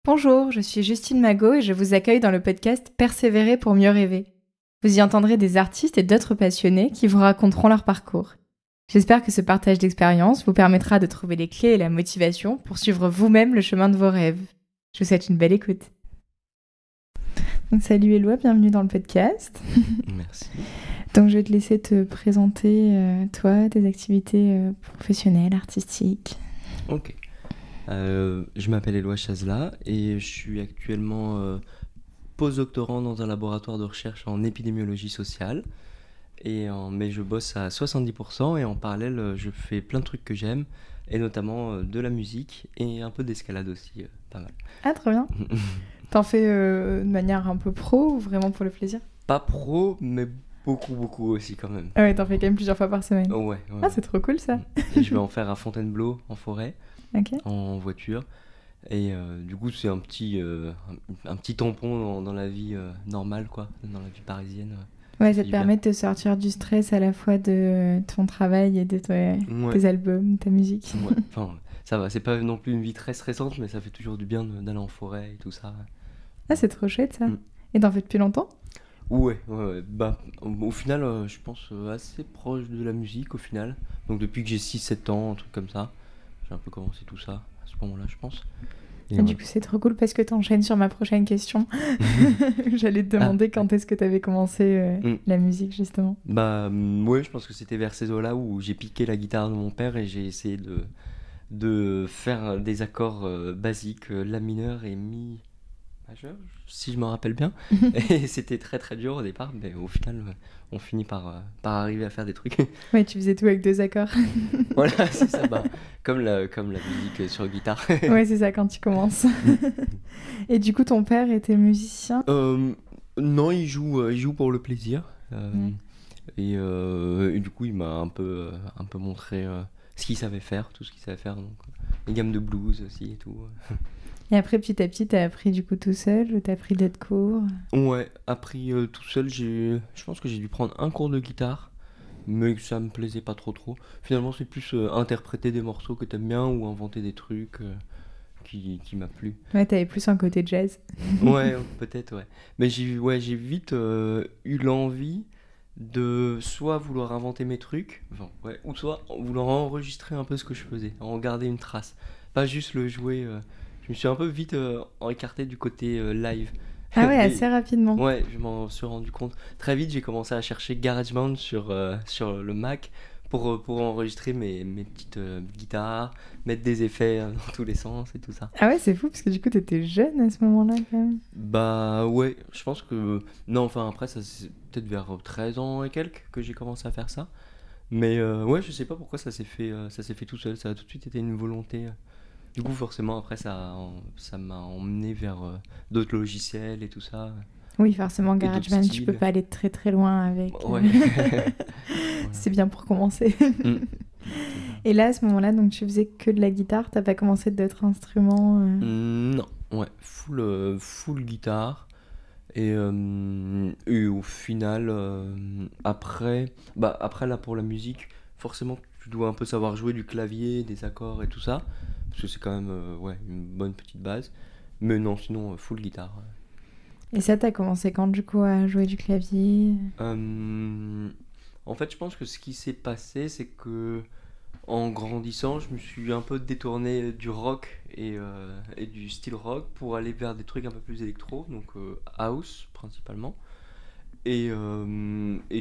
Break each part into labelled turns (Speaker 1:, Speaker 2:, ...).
Speaker 1: Bonjour, je suis Justine Magot et je vous accueille dans le podcast Persévérer pour mieux rêver. Vous y entendrez des artistes et d'autres passionnés qui vous raconteront leur parcours. J'espère que ce partage d'expérience vous permettra de trouver les clés et la motivation pour suivre vous-même le chemin de vos rêves. Je vous souhaite une belle écoute. Donc, salut Éloi, bienvenue dans le podcast.
Speaker 2: Merci.
Speaker 1: Donc je vais te laisser te présenter, toi, tes activités professionnelles, artistiques.
Speaker 2: Ok. Je m'appelle Éloi Chazela et je suis actuellement postdoctorant dans un laboratoire de recherche en épidémiologie sociale. Mais je bosse à 70% et en parallèle, je fais plein de trucs que j'aime, et notamment de la musique et un peu d'escalade aussi, pas mal.
Speaker 1: Ah, trop bien. T'en fais de manière un peu pro ou vraiment pour le plaisir?
Speaker 2: Pas pro, mais beaucoup aussi quand même.
Speaker 1: Ah ouais, t'en fais quand même plusieurs fois par semaine.
Speaker 2: Ouais.
Speaker 1: Ah, c'est trop cool ça.
Speaker 2: Et je vais en faire à Fontainebleau, en forêt,
Speaker 1: Ok.
Speaker 2: en voiture. Et du coup, c'est un petit tampon dans la vie normale, quoi, dans la vie parisienne.
Speaker 1: Ouais,
Speaker 2: Ça
Speaker 1: ça
Speaker 2: fait
Speaker 1: te
Speaker 2: du
Speaker 1: permet de te sortir du stress à la fois de ton travail et de
Speaker 2: Ouais.
Speaker 1: tes albums, ta musique.
Speaker 2: Ouais, enfin, ça va, c'est pas non plus une vie très stressante, mais ça fait toujours du bien d'aller en forêt et tout ça.
Speaker 1: Ah, c'est trop chouette ça.
Speaker 2: Mm.
Speaker 1: Et t'en fais depuis longtemps?
Speaker 2: Ouais. Bah, au final, je pense assez proche de la musique au final. Donc depuis que j'ai 6-7 ans, un truc comme ça, j'ai un peu commencé tout ça à ce moment-là, je pense.
Speaker 1: Et du coup, c'est trop cool parce que t'enchaînes sur ma prochaine question. J'allais te demander quand est-ce que t'avais commencé la musique, justement.
Speaker 2: Bah, ouais, je pense que c'était vers ces eaux-là où j'ai piqué la guitare de mon père et j'ai essayé de faire des accords basiques, la mineur et mi majeur, si je me rappelle bien. Et c'était très dur au départ, mais au final, on finit par arriver à faire des trucs.
Speaker 1: Ouais, tu faisais tout avec 2 accords.
Speaker 2: Voilà, c'est ça, bah, comme la musique sur guitare.
Speaker 1: Ouais, c'est ça quand tu commences. Et du coup, ton père était musicien?
Speaker 2: Non, il joue pour le plaisir.
Speaker 1: Ouais.
Speaker 2: Et du coup, il m'a un peu montré ce qu'il savait faire, tout ce qu'il savait faire. Donc, les gammes de blues aussi et tout.
Speaker 1: Et après, petit à petit, t'as appris du coup tout seul ou t'as appris d'autres cours?
Speaker 2: Ouais, appris tout seul, je pense que j'ai dû prendre un cours de guitare, mais que ça me plaisait pas trop. Finalement, c'est plus interpréter des morceaux que t'aimes bien ou inventer des trucs qui m'a plu.
Speaker 1: Ouais, t'avais plus un côté jazz.
Speaker 2: Ouais, peut-être, ouais. Mais j'ai vite eu l'envie de soit vouloir inventer mes trucs, enfin, ouais, ou soit vouloir enregistrer un peu ce que je faisais, en garder une trace. Pas juste le jouer. Je me suis un peu vite écarté du côté live.
Speaker 1: Ah ouais,
Speaker 2: Mais-
Speaker 1: assez rapidement.
Speaker 2: Ouais, je m'en suis rendu compte. Très vite, j'ai commencé à chercher GarageBand sur le Mac pour enregistrer mes petites guitares, mettre des effets dans tous les sens et tout ça.
Speaker 1: Ah ouais, c'est fou parce que du coup, t'étais jeune à ce moment-là quand même.
Speaker 2: Bah ouais, je pense que... Non, enfin après, ça c'est peut-être vers 13 ans et quelques que j'ai commencé à faire ça. Mais ouais, je sais pas pourquoi ça s'est fait tout seul, ça a tout de suite été une volonté. Du coup, forcément, après, ça m'a emmené vers d'autres logiciels et tout ça.
Speaker 1: Oui, forcément,
Speaker 2: d'autres
Speaker 1: GarageBand, tu peux
Speaker 2: styles.
Speaker 1: pas aller très très loin avec.
Speaker 2: Ouais.
Speaker 1: C'est bien pour commencer.
Speaker 2: Mm.
Speaker 1: Et là, à ce moment-là, donc tu faisais que de la guitare, t'as pas commencé d'autres instruments
Speaker 2: Non, ouais, full guitare. Et au final, après là pour la musique, forcément tu dois un peu savoir jouer du clavier, des accords et tout ça, parce que c'est quand même ouais, une bonne petite base. Mais non, sinon full guitare.
Speaker 1: Et ça, t'as commencé quand du coup à jouer du clavier?
Speaker 2: En fait, je pense que ce qui s'est passé, c'est que en grandissant, je me suis un peu détourné du rock et du style rock pour aller vers des trucs un peu plus électro, donc house principalement. Et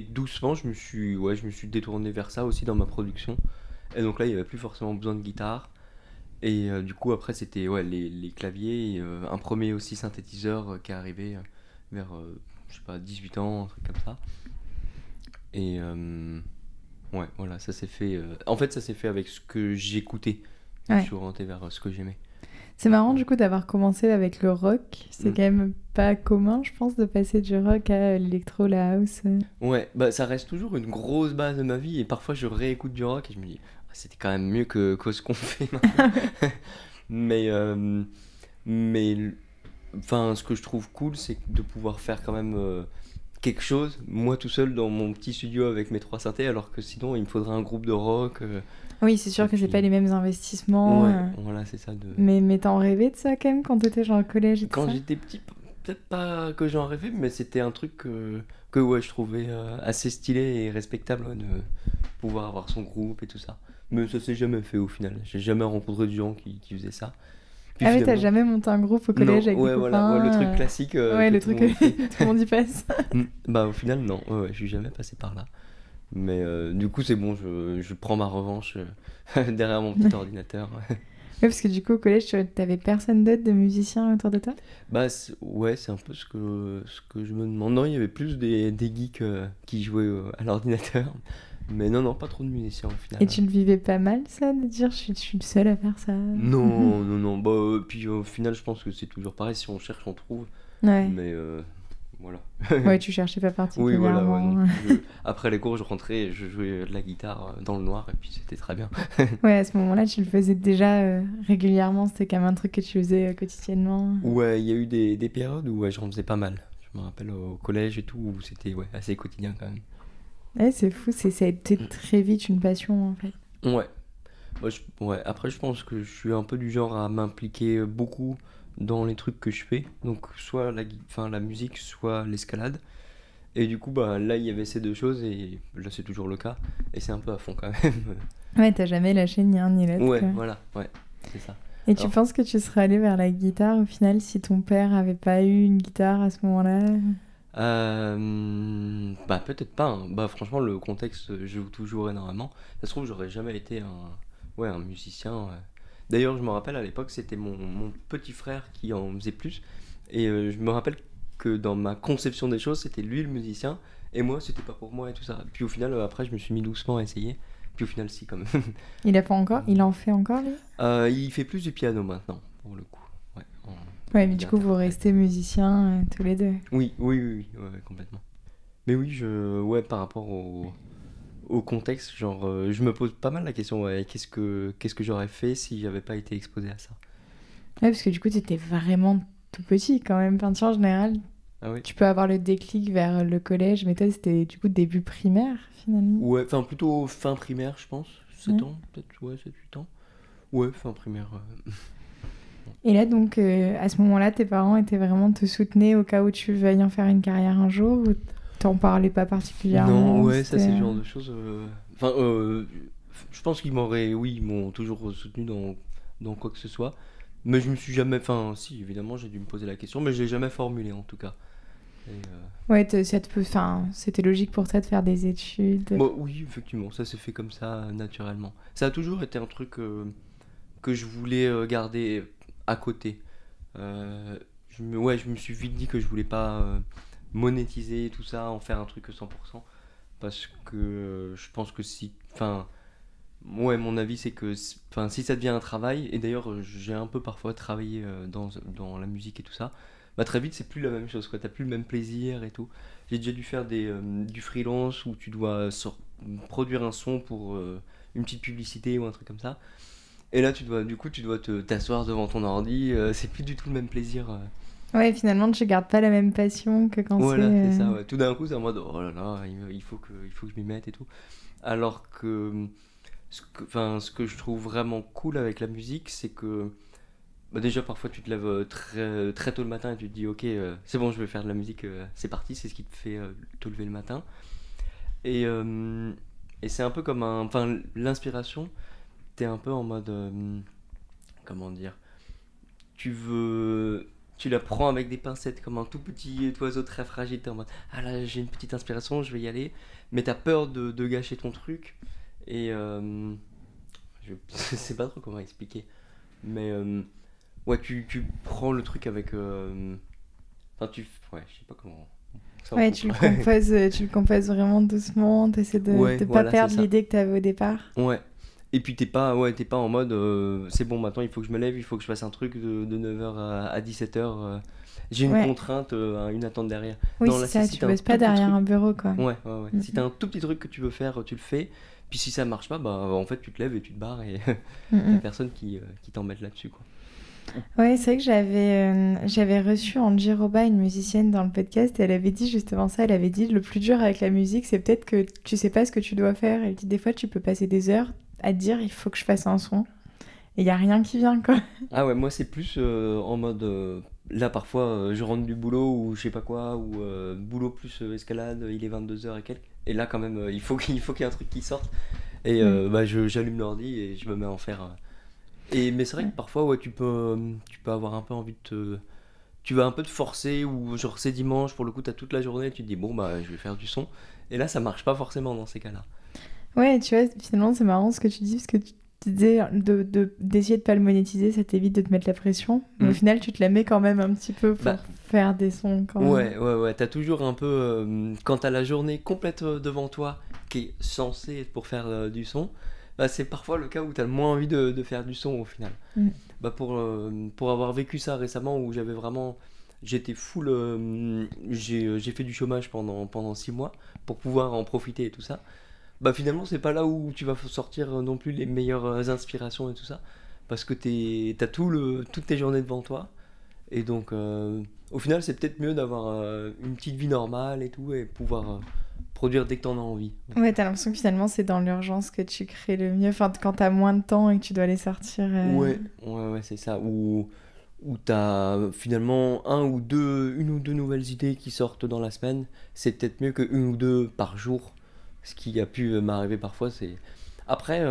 Speaker 2: doucement, je me suis détourné vers ça aussi dans ma production. Et donc là, il n'y avait plus forcément besoin de guitare. Et du coup, après, c'était ouais, les claviers et un premier aussi synthétiseur qui est arrivé vers, je sais pas, 18 ans, un truc comme ça. Et ouais, voilà, ça s'est fait. En fait, ça s'est fait avec ce que j'écoutais. Je me
Speaker 1: Ouais.
Speaker 2: suis orienté vers ce que j'aimais.
Speaker 1: C'est marrant du coup d'avoir commencé avec le rock. C'est
Speaker 2: Mm.
Speaker 1: quand même pas commun, je pense, de passer du rock à l'électro, la house.
Speaker 2: Ouais, bah ça reste toujours une grosse base de ma vie. Et parfois, je réécoute du rock et je me dis, ah, c'était quand même mieux que ce qu'on fait maintenant. Mais, enfin, ce que je trouve cool, c'est de pouvoir faire quand même quelque chose, moi tout seul dans mon petit studio avec mes 3 synthés, alors que sinon il me faudrait un groupe de rock
Speaker 1: Oui, c'est sûr
Speaker 2: Et
Speaker 1: que c'est
Speaker 2: puis,
Speaker 1: pas les mêmes investissements.
Speaker 2: ouais, voilà, c'est ça.
Speaker 1: Mais t'en rêvais de ça quand même quand t'étais genre au collège et tout
Speaker 2: Quand
Speaker 1: ça?
Speaker 2: j'étais petit, peut-être pas que j'en rêvais, mais c'était un truc que ouais, je trouvais assez stylé et respectable, ouais, de pouvoir avoir son groupe et tout ça. Mais ça s'est jamais fait au final. J'ai jamais rencontré de gens qui faisaient ça. Puis
Speaker 1: Ah oui, t'as
Speaker 2: finalement,
Speaker 1: jamais monté un groupe au collège
Speaker 2: non,
Speaker 1: avec des
Speaker 2: ouais, voilà, ouais, le truc
Speaker 1: copains?
Speaker 2: classique
Speaker 1: Ouais,
Speaker 2: que
Speaker 1: le
Speaker 2: tout le
Speaker 1: truc que
Speaker 2: monde fait.
Speaker 1: tout le monde y passe.
Speaker 2: Bah au final, non, ouais, ouais, je suis jamais passé par là. Mais du coup, c'est bon, je prends ma revanche derrière mon petit ordinateur.
Speaker 1: Ouais, parce que du coup, au collège, t'avais personne d'autre de musicien autour de toi?
Speaker 2: Bah ouais, c'est un peu ce que je me demande. Non, il y avait plus des geeks qui jouaient à l'ordinateur. Mais non, non, pas trop de musiciens au final.
Speaker 1: Et tu le vivais pas mal, ça, de dire je suis le seul à faire ça?
Speaker 2: Non, non, non. Bah, puis au final, je pense que c'est toujours pareil. Si on cherche, on trouve.
Speaker 1: Ouais.
Speaker 2: Mais voilà.
Speaker 1: Ouais, tu cherchais pas
Speaker 2: Oui, voilà, ouais, non.
Speaker 1: particulièrement.
Speaker 2: Après les cours, je rentrais et je jouais de la guitare dans le noir. Et puis c'était très bien.
Speaker 1: Ouais, à ce moment-là, tu le faisais déjà régulièrement, c'était quand même un truc que tu faisais quotidiennement.
Speaker 2: Ouais, il y a eu des périodes où ouais, j'en faisais pas mal. Je me rappelle au collège et tout, où c'était ouais, assez quotidien quand même.
Speaker 1: Ouais, c'est fou, ça a été très vite une passion en fait.
Speaker 2: Ouais. Moi, ouais. Après, je pense que je suis un peu du genre à m'impliquer beaucoup dans les trucs que je fais. Donc, soit enfin, la musique, soit l'escalade. Et du coup, bah, là, il y avait ces deux choses, et là, c'est toujours le cas. Et c'est un peu à fond quand même.
Speaker 1: Ouais, t'as jamais lâché ni un ni l'autre,
Speaker 2: Ouais,
Speaker 1: quoi.
Speaker 2: voilà, ouais, c'est ça.
Speaker 1: Et tu
Speaker 2: Alors,
Speaker 1: penses que tu serais allé vers la guitare au final si ton père avait pas eu une guitare à ce moment-là?
Speaker 2: bah, peut-être pas, hein. Bah, franchement, le contexte joue toujours énormément. Ça se trouve, j'aurais jamais été ouais, un musicien. D'ailleurs, je me rappelle à l'époque, c'était mon petit frère qui en faisait plus. Et je me rappelle que dans ma conception des choses, c'était lui le musicien. Et moi, c'était pas pour moi et tout ça. Puis au final, après, je me suis mis doucement à essayer. Puis au final, si, quand même.
Speaker 1: Il a pas encore? Il en fait encore, lui?
Speaker 2: Il fait plus du piano maintenant, pour le coup. Ouais,
Speaker 1: Ouais, mais
Speaker 2: il
Speaker 1: du
Speaker 2: a
Speaker 1: coup, vous
Speaker 2: interprète.
Speaker 1: restez musiciens tous les deux.
Speaker 2: Oui, oui, oui, oui, ouais, complètement. Mais oui, ouais, par rapport au contexte, genre, je me pose pas mal la question, ouais, qu'est-ce que j'aurais fait si j'avais pas été exposé à ça?
Speaker 1: Ouais, parce que du coup, t'étais vraiment tout petit quand même. Peinture en général,
Speaker 2: Ah oui?
Speaker 1: tu peux avoir le déclic vers le collège, mais toi, c'était du coup début primaire finalement.
Speaker 2: Ouais, enfin plutôt fin primaire, je pense.
Speaker 1: Ouais.
Speaker 2: 7 ans, peut-être, ouais, 7 8 ans. Ouais, fin primaire.
Speaker 1: Et là, donc, à ce moment-là, tes parents étaient vraiment te soutenaient au cas où tu veuilles en faire une carrière un jour ou t'en parlais pas
Speaker 2: Non,
Speaker 1: particulièrement?
Speaker 2: ouais, ça c'est
Speaker 1: C'était...
Speaker 2: le genre de choses. Enfin, je pense oui, ils m'ont toujours soutenu dans quoi que ce soit. Mais je me suis jamais. Enfin, si, évidemment, j'ai dû me poser la question, mais je l'ai jamais formulé en tout cas. Et,
Speaker 1: Ouais, enfin, c'était logique pour toi de faire des études.
Speaker 2: bon, oui, effectivement, ça s'est fait comme ça, naturellement. Ça a toujours été un truc que je voulais garder à côté. Ouais, je me suis vite dit que je voulais pas monétiser tout ça, en faire un truc 100%. Parce que je pense que si. Enfin, ouais, mon avis, c'est que enfin, si ça devient un travail, et d'ailleurs, j'ai un peu parfois travaillé dans la musique et tout ça, bah très vite, c'est plus la même chose, quoi. T'as plus le même plaisir et tout. J'ai déjà dû faire du freelance où tu dois produire un son pour une petite publicité ou un truc comme ça. Et là, du coup, tu dois t'asseoir devant ton ordi, c'est plus du tout le même plaisir.
Speaker 1: Ouais, finalement, tu gardes pas la même passion que quand c'est...
Speaker 2: Voilà, c'est ça, ouais. Tout d'un coup, c'est en mode, oh là là, il faut que je m'y mette et tout. Alors que, enfin, ce que je trouve vraiment cool avec la musique, c'est que, bah déjà, parfois, tu te lèves très, très tôt le matin et tu te dis, ok, c'est bon, je vais faire de la musique, c'est parti, c'est ce qui te fait te lever le matin. Et, euh, et c'est un peu comme enfin, l'inspiration, t'es un peu en mode, comment dire, tu la prends avec des pincettes comme un tout petit oiseau très fragile. T'es en mode, ah là, j'ai une petite inspiration, je vais y aller. Mais t'as peur de gâcher ton truc. Et je sais pas trop comment expliquer. Mais ouais, tu prends le truc avec. Enfin, ouais, je sais pas comment. C'est un
Speaker 1: Ouais,
Speaker 2: peu.
Speaker 1: tu le composes vraiment doucement, t'essaies
Speaker 2: Ouais,
Speaker 1: de pas
Speaker 2: voilà, c'est
Speaker 1: perdre
Speaker 2: ça.
Speaker 1: l'idée que t'avais au départ.
Speaker 2: Ouais. Et puis t'es pas en mode c'est bon maintenant il faut que je me lève, il faut que je fasse un truc de 9h à 17h. J'ai une
Speaker 1: Ouais,
Speaker 2: contrainte, une attente derrière.
Speaker 1: oui,
Speaker 2: Non
Speaker 1: c'est
Speaker 2: là
Speaker 1: ça,
Speaker 2: si
Speaker 1: tu
Speaker 2: t'as un
Speaker 1: bosses pas
Speaker 2: tout petit
Speaker 1: derrière
Speaker 2: truc.
Speaker 1: un bureau, quoi.
Speaker 2: Ouais, ouais, ouais.
Speaker 1: Mm,
Speaker 2: Si t'as un tout petit truc que tu veux faire, tu le fais. Puis si ça marche pas, bah en fait tu te lèves et tu te barres et
Speaker 1: mm,
Speaker 2: y a
Speaker 1: mm.
Speaker 2: personne qui t'embête là-dessus quoi.
Speaker 1: Ouais, c'est vrai que j'avais reçu Angie Roba, une musicienne, dans le podcast, et elle avait dit justement ça. Elle avait dit le plus dur avec la musique, c'est peut-être que tu sais pas ce que tu dois faire. Elle dit des fois tu peux passer des heures, à te dire il faut que je fasse un son et il y a rien qui vient quoi.
Speaker 2: Ah ouais, moi c'est plus en mode là parfois je rentre du boulot ou je sais pas quoi ou boulot plus escalade, il est 22 h et quelques et là quand même il faut qu'il y ait un truc qui sorte et
Speaker 1: Mm.
Speaker 2: bah j'allume l'ordi et je me mets à en faire et mais c'est vrai
Speaker 1: Ouais.
Speaker 2: que parfois ouais tu peux avoir un peu envie de te tu vas un peu te forcer ou genre c'est dimanche pour le coup t'as toute la journée tu te dis bon bah je vais faire du son et là ça marche pas forcément dans ces cas-là.
Speaker 1: Ouais, tu vois, finalement, c'est marrant ce que tu dis, parce que tu disais d'essayer de pas le monétiser, ça t'évite de te mettre la pression. Mais au
Speaker 2: Mm.
Speaker 1: final, tu te la mets quand même un petit peu pour
Speaker 2: Bah
Speaker 1: faire des sons quand même.
Speaker 2: ouais, t'as toujours un peu quand t'as la journée complète devant toi qui est censée être pour faire du son, bah c'est parfois le cas où t'as le moins envie de faire du son au final.
Speaker 1: Mm.
Speaker 2: Bah pour avoir vécu ça récemment où j'avais vraiment j'étais full j'ai fait du chômage pendant 6 mois pour pouvoir en profiter et tout ça. Bah finalement c'est pas là où tu vas sortir non plus les meilleures inspirations et tout ça parce que t'as toutes tes journées devant toi et donc au final c'est peut-être mieux d'avoir une petite vie normale et tout et pouvoir produire dès que t'en as envie.
Speaker 1: Ouais, t'as l'impression que finalement, c'est dans l'urgence que tu crées le mieux. Enfin, quand t'as moins de temps et que tu dois les sortir.
Speaker 2: Ouais, c'est ça. Ou t'as finalement une ou deux nouvelles idées qui sortent dans la semaine. C'est peut-être mieux que une ou deux par jour. Ce qui a pu m'arriver parfois, c'est. Après,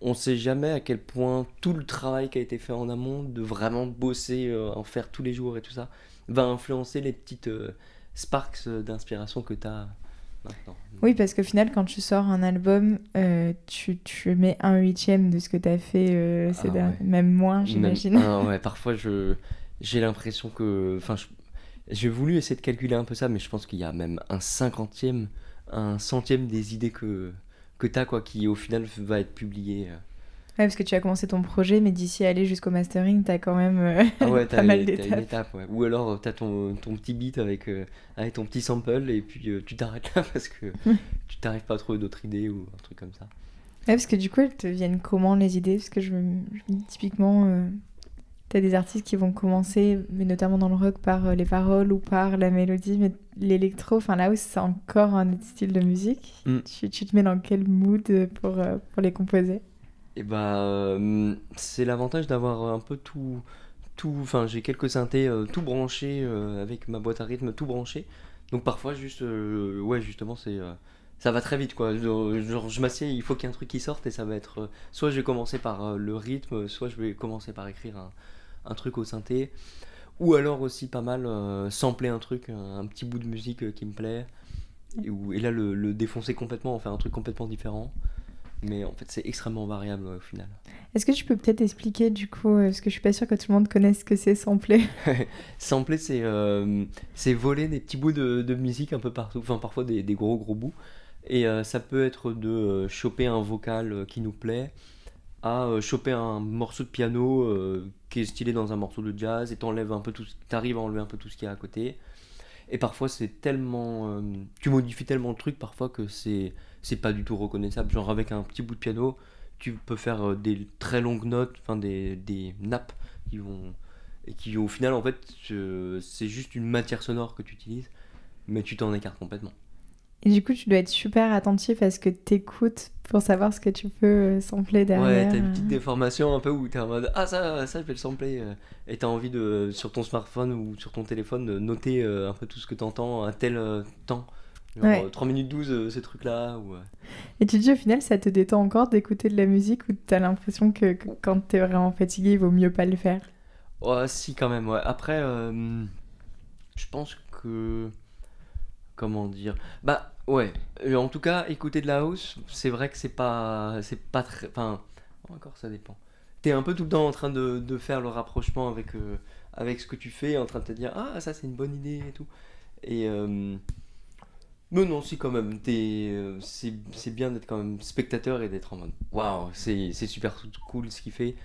Speaker 2: on sait jamais à quel point tout le travail qui a été fait en amont, de vraiment bosser, en faire tous les jours et tout ça, va influencer les petites sparks d'inspiration que t'as maintenant.
Speaker 1: Oui, parce qu'au final, quand tu sors un album, tu mets un huitième de ce que t'as fait
Speaker 2: Ah ouais.
Speaker 1: même moins,
Speaker 2: Même,
Speaker 1: j'imagine.
Speaker 2: ouais, parfois j'ai l'impression que. Enfin, j'ai voulu essayer de calculer un peu ça, mais je pense qu'il y a même un cinquantième, un centième des idées que t'as, quoi, qui au final va être publié.
Speaker 1: Ouais, parce que tu as commencé ton projet, mais d'ici à aller jusqu'au mastering, t'as quand même
Speaker 2: Ah ouais,
Speaker 1: pas mal
Speaker 2: t'as une
Speaker 1: d'étapes.
Speaker 2: étape, ouais. Ou alors t'as ton petit beat avec ton petit sample, et puis tu t'arrêtes là parce que tu t'arrives pas à trouver d'autres idées ou un truc comme ça.
Speaker 1: Ouais, parce que du coup, elles te viennent comment les idées? Parce que je me dis typiquement, t'as des artistes qui vont commencer, mais notamment dans le rock, par les paroles ou par la mélodie, mais l'électro, enfin la house, c'est encore un autre style de musique.
Speaker 2: Mm.
Speaker 1: Tu te mets dans quel mood pour les composer?
Speaker 2: Et bah, c'est l'avantage d'avoir un peu enfin j'ai quelques synthés tout branchés avec ma boîte à rythme tout branché. Donc parfois juste, ouais justement ça va très vite quoi. Genre, je m'assieds, il faut qu'il y ait un truc qui sorte et ça va être, soit je vais commencer par le rythme, soit je vais commencer par écrire un truc au synthé. Ou alors aussi pas mal sampler un truc, un petit bout de musique qui me plaît. Et là le défoncer complètement, en faire un truc complètement différent. Mais en fait c'est extrêmement variable au final.
Speaker 1: Est-ce que tu peux peut-être expliquer du coup, parce que je suis pas sûre que tout le monde connaisse ce que c'est sampler.
Speaker 2: Sampler, c'est voler des petits bouts de musique un peu partout, enfin parfois des gros gros bouts. Et ça peut être de choper un vocal qui nous plaît, à choper un morceau de piano qui est stylé dans un morceau de jazz et t'arrives à enlever un peu tout ce qu'il y a à côté. Et parfois c'est tellement, tu modifies tellement le truc parfois que c'est pas du tout reconnaissable. Genre avec un petit bout de piano, tu peux faire des très longues notes, enfin des nappes qui vont et qui au final en fait c'est juste une matière sonore que tu utilises, mais tu t'en écartes complètement.
Speaker 1: Et du coup, tu dois être super attentif à ce que t'écoutes pour savoir ce que tu peux sampler
Speaker 2: Ouais,
Speaker 1: derrière.
Speaker 2: t'as une petite déformation un peu où t'es en mode ah ça je vais le sampler et t'as envie de sur ton smartphone ou sur ton téléphone de noter un peu tout ce que t'entends à tel temps. Genre
Speaker 1: Ouais.
Speaker 2: 3 minutes 12 ces trucs là ou
Speaker 1: Et tu te dis au final, ça te détend encore d'écouter de la musique ou t'as l'impression que quand t'es vraiment fatigué, il vaut mieux pas le faire?
Speaker 2: ouais si quand même ouais. Après je pense que comment dire bah ouais en tout cas écouter de la house c'est vrai que c'est pas très enfin encore ça dépend t'es un peu tout le temps en train de faire le rapprochement avec ce que tu fais en train de te dire ah ça c'est une bonne idée et tout et mais non si quand même c'est bien d'être quand même spectateur et d'être en mode waouh c'est super cool ce qu'il fait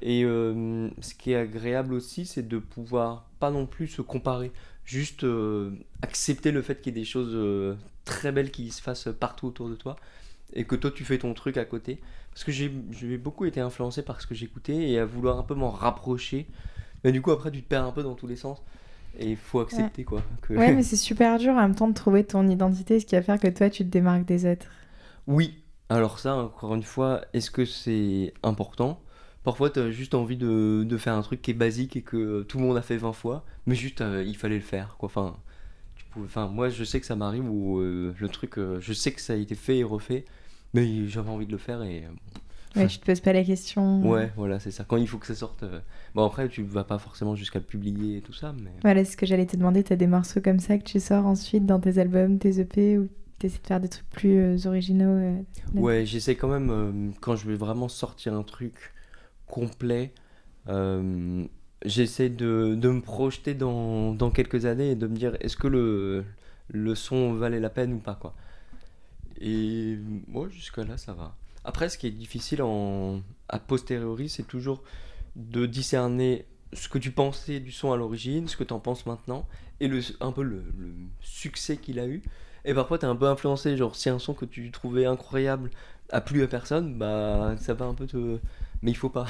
Speaker 2: et ce qui est agréable aussi, c'est de pouvoir pas non plus se comparer, juste accepter le fait qu'il y ait des choses très belles qui se fassent partout autour de toi et que toi tu fais ton truc à côté. Parce que j'ai beaucoup été influencé par ce que j'écoutais et à vouloir un peu m'en rapprocher. Mais du coup, après, tu te perds un peu dans tous les sens et il faut
Speaker 1: Ouais.
Speaker 2: accepter quoi. Que...
Speaker 1: Ouais, mais c'est super dur en même temps de trouver ton identité, ce qui va faire que toi, tu te démarques des autres.
Speaker 2: oui, Alors ça, encore une fois, est-ce que c'est important? Parfois, t'as juste envie de faire un truc qui est basique et que tout le monde a fait 20 fois, mais juste il fallait le faire, quoi. Enfin, moi, je sais que ça m'arrive où le truc, je sais que ça a été fait et refait, mais j'avais envie de le faire et
Speaker 1: Ouais, tu te poses pas la question.
Speaker 2: ouais, voilà, c'est ça. Quand il faut que ça sorte, bon après, tu vas pas forcément jusqu'à le publier et tout ça, mais
Speaker 1: Voilà, c'est ce que j'allais te demander. T'as des morceaux comme ça que tu sors ensuite dans tes albums, tes EP, ou t'essaies de faire des trucs plus originaux
Speaker 2: ouais, j'essaie quand même quand je vais vraiment sortir un truc complet. Euh, J'essaie de me projeter dans quelques années et de me dire est-ce que le son valait la peine ou pas quoi. Et moi jusqu'à là ça va. Après ce qui est difficile à posteriori c'est toujours de discerner ce que tu pensais du son à l'origine, ce que tu en penses maintenant et un peu le succès qu'il a eu. Et parfois t'es un peu influencé, genre si un son que tu trouvais incroyable a plu à personne, bah ça va un peu te... Mais il faut pas.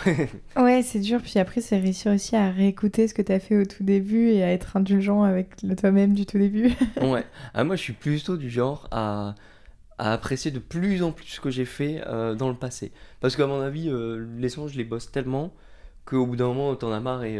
Speaker 1: Ouais, c'est dur. Puis après, c'est réussir aussi à réécouter ce que t'as fait au tout début et à être indulgent avec le toi-même du tout début.
Speaker 2: Ouais, moi je suis plutôt du genre à apprécier de plus en plus ce que j'ai fait dans le passé. Parce qu'à mon avis, les sons, je les bosse tellement qu'au bout d'un moment, t'en as marre et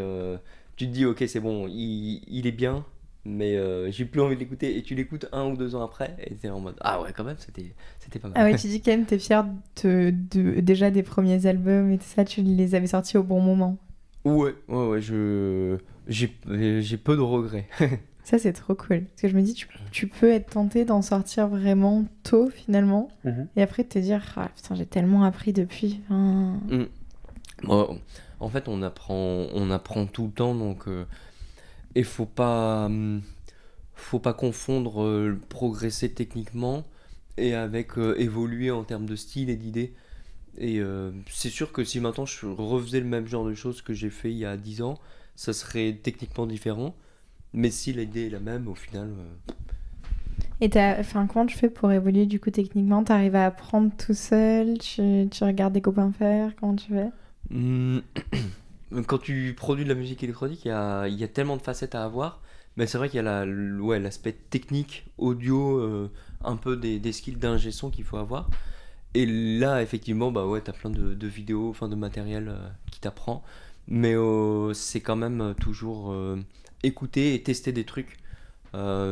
Speaker 2: tu te dis, ok, c'est bon, il est bien, mais j'ai plus envie de l'écouter. Et tu l'écoutes 1 ou 2 ans après et t'es en mode, ah ouais, quand même, c'était pas
Speaker 1: Ah
Speaker 2: mal.
Speaker 1: ouais, tu dis quand même, t'es fière déjà des premiers albums et tout ça, tu les avais sortis au bon moment.
Speaker 2: Ouais, j'ai peu de regrets.
Speaker 1: Ça, c'est trop cool. Parce que je me dis, tu peux être tenté d'en sortir vraiment tôt, finalement.
Speaker 2: Mhm.
Speaker 1: Et après, te dire, ah putain, j'ai tellement appris depuis. Enfin,
Speaker 2: Mm. Bon, en fait, on apprend tout le temps, donc et faut pas confondre progresser techniquement et avec évoluer en termes de style et d'idées. Et c'est sûr que si maintenant je refaisais le même genre de choses que j'ai fait il y a 10 ans, ça serait techniquement différent. Mais si l'idée est la même, au final.
Speaker 1: Et enfin, comment tu fais pour évoluer du coup techniquement? T'arrives à apprendre tout seul? Tu regardes des copains faire? Comment tu fais?
Speaker 2: Hmm, Quand tu produis de la musique électronique, il y a tellement de facettes à avoir. Mais c'est vrai qu'il y a ouais, l'aspect technique, audio, un peu des skills d'ingé son qu'il faut avoir. Et là, effectivement, bah ouais, t'as plein de vidéos, enfin de matériel qui t'apprend. Mais c'est quand même toujours écouter et tester des trucs.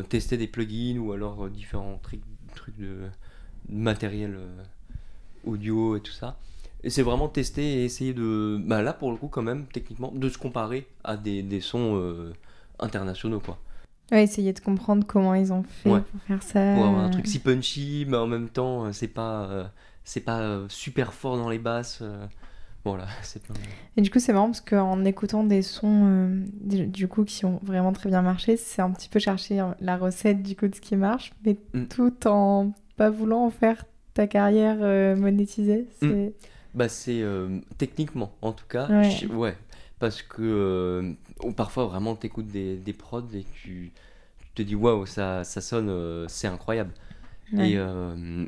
Speaker 2: Tester des plugins ou alors différents trucs de matériel audio et tout ça. Et c'est vraiment tester et essayer de... Bah là, pour le coup, quand même, techniquement, de se comparer à des sons internationaux, quoi.
Speaker 1: Ouais, essayer de comprendre comment ils ont fait
Speaker 2: Ouais,
Speaker 1: pour faire ça.
Speaker 2: pour avoir un truc si punchy, mais en même temps, c'est pas super fort dans les basses. Voilà, c'est pas...
Speaker 1: Et du coup, c'est marrant parce qu'en écoutant des sons du coup qui ont vraiment très bien marché, c'est un petit peu chercher la recette du coup de ce qui marche, mais
Speaker 2: Mm,
Speaker 1: tout en pas voulant en faire ta carrière monétisée.
Speaker 2: mm.
Speaker 1: C'est...
Speaker 2: Bah c'est techniquement, en tout cas,
Speaker 1: Ouais,
Speaker 2: ouais. Parce que ou parfois, vraiment, t'écoutes des prods et tu te dis, waouh, ça sonne, c'est incroyable.
Speaker 1: ouais.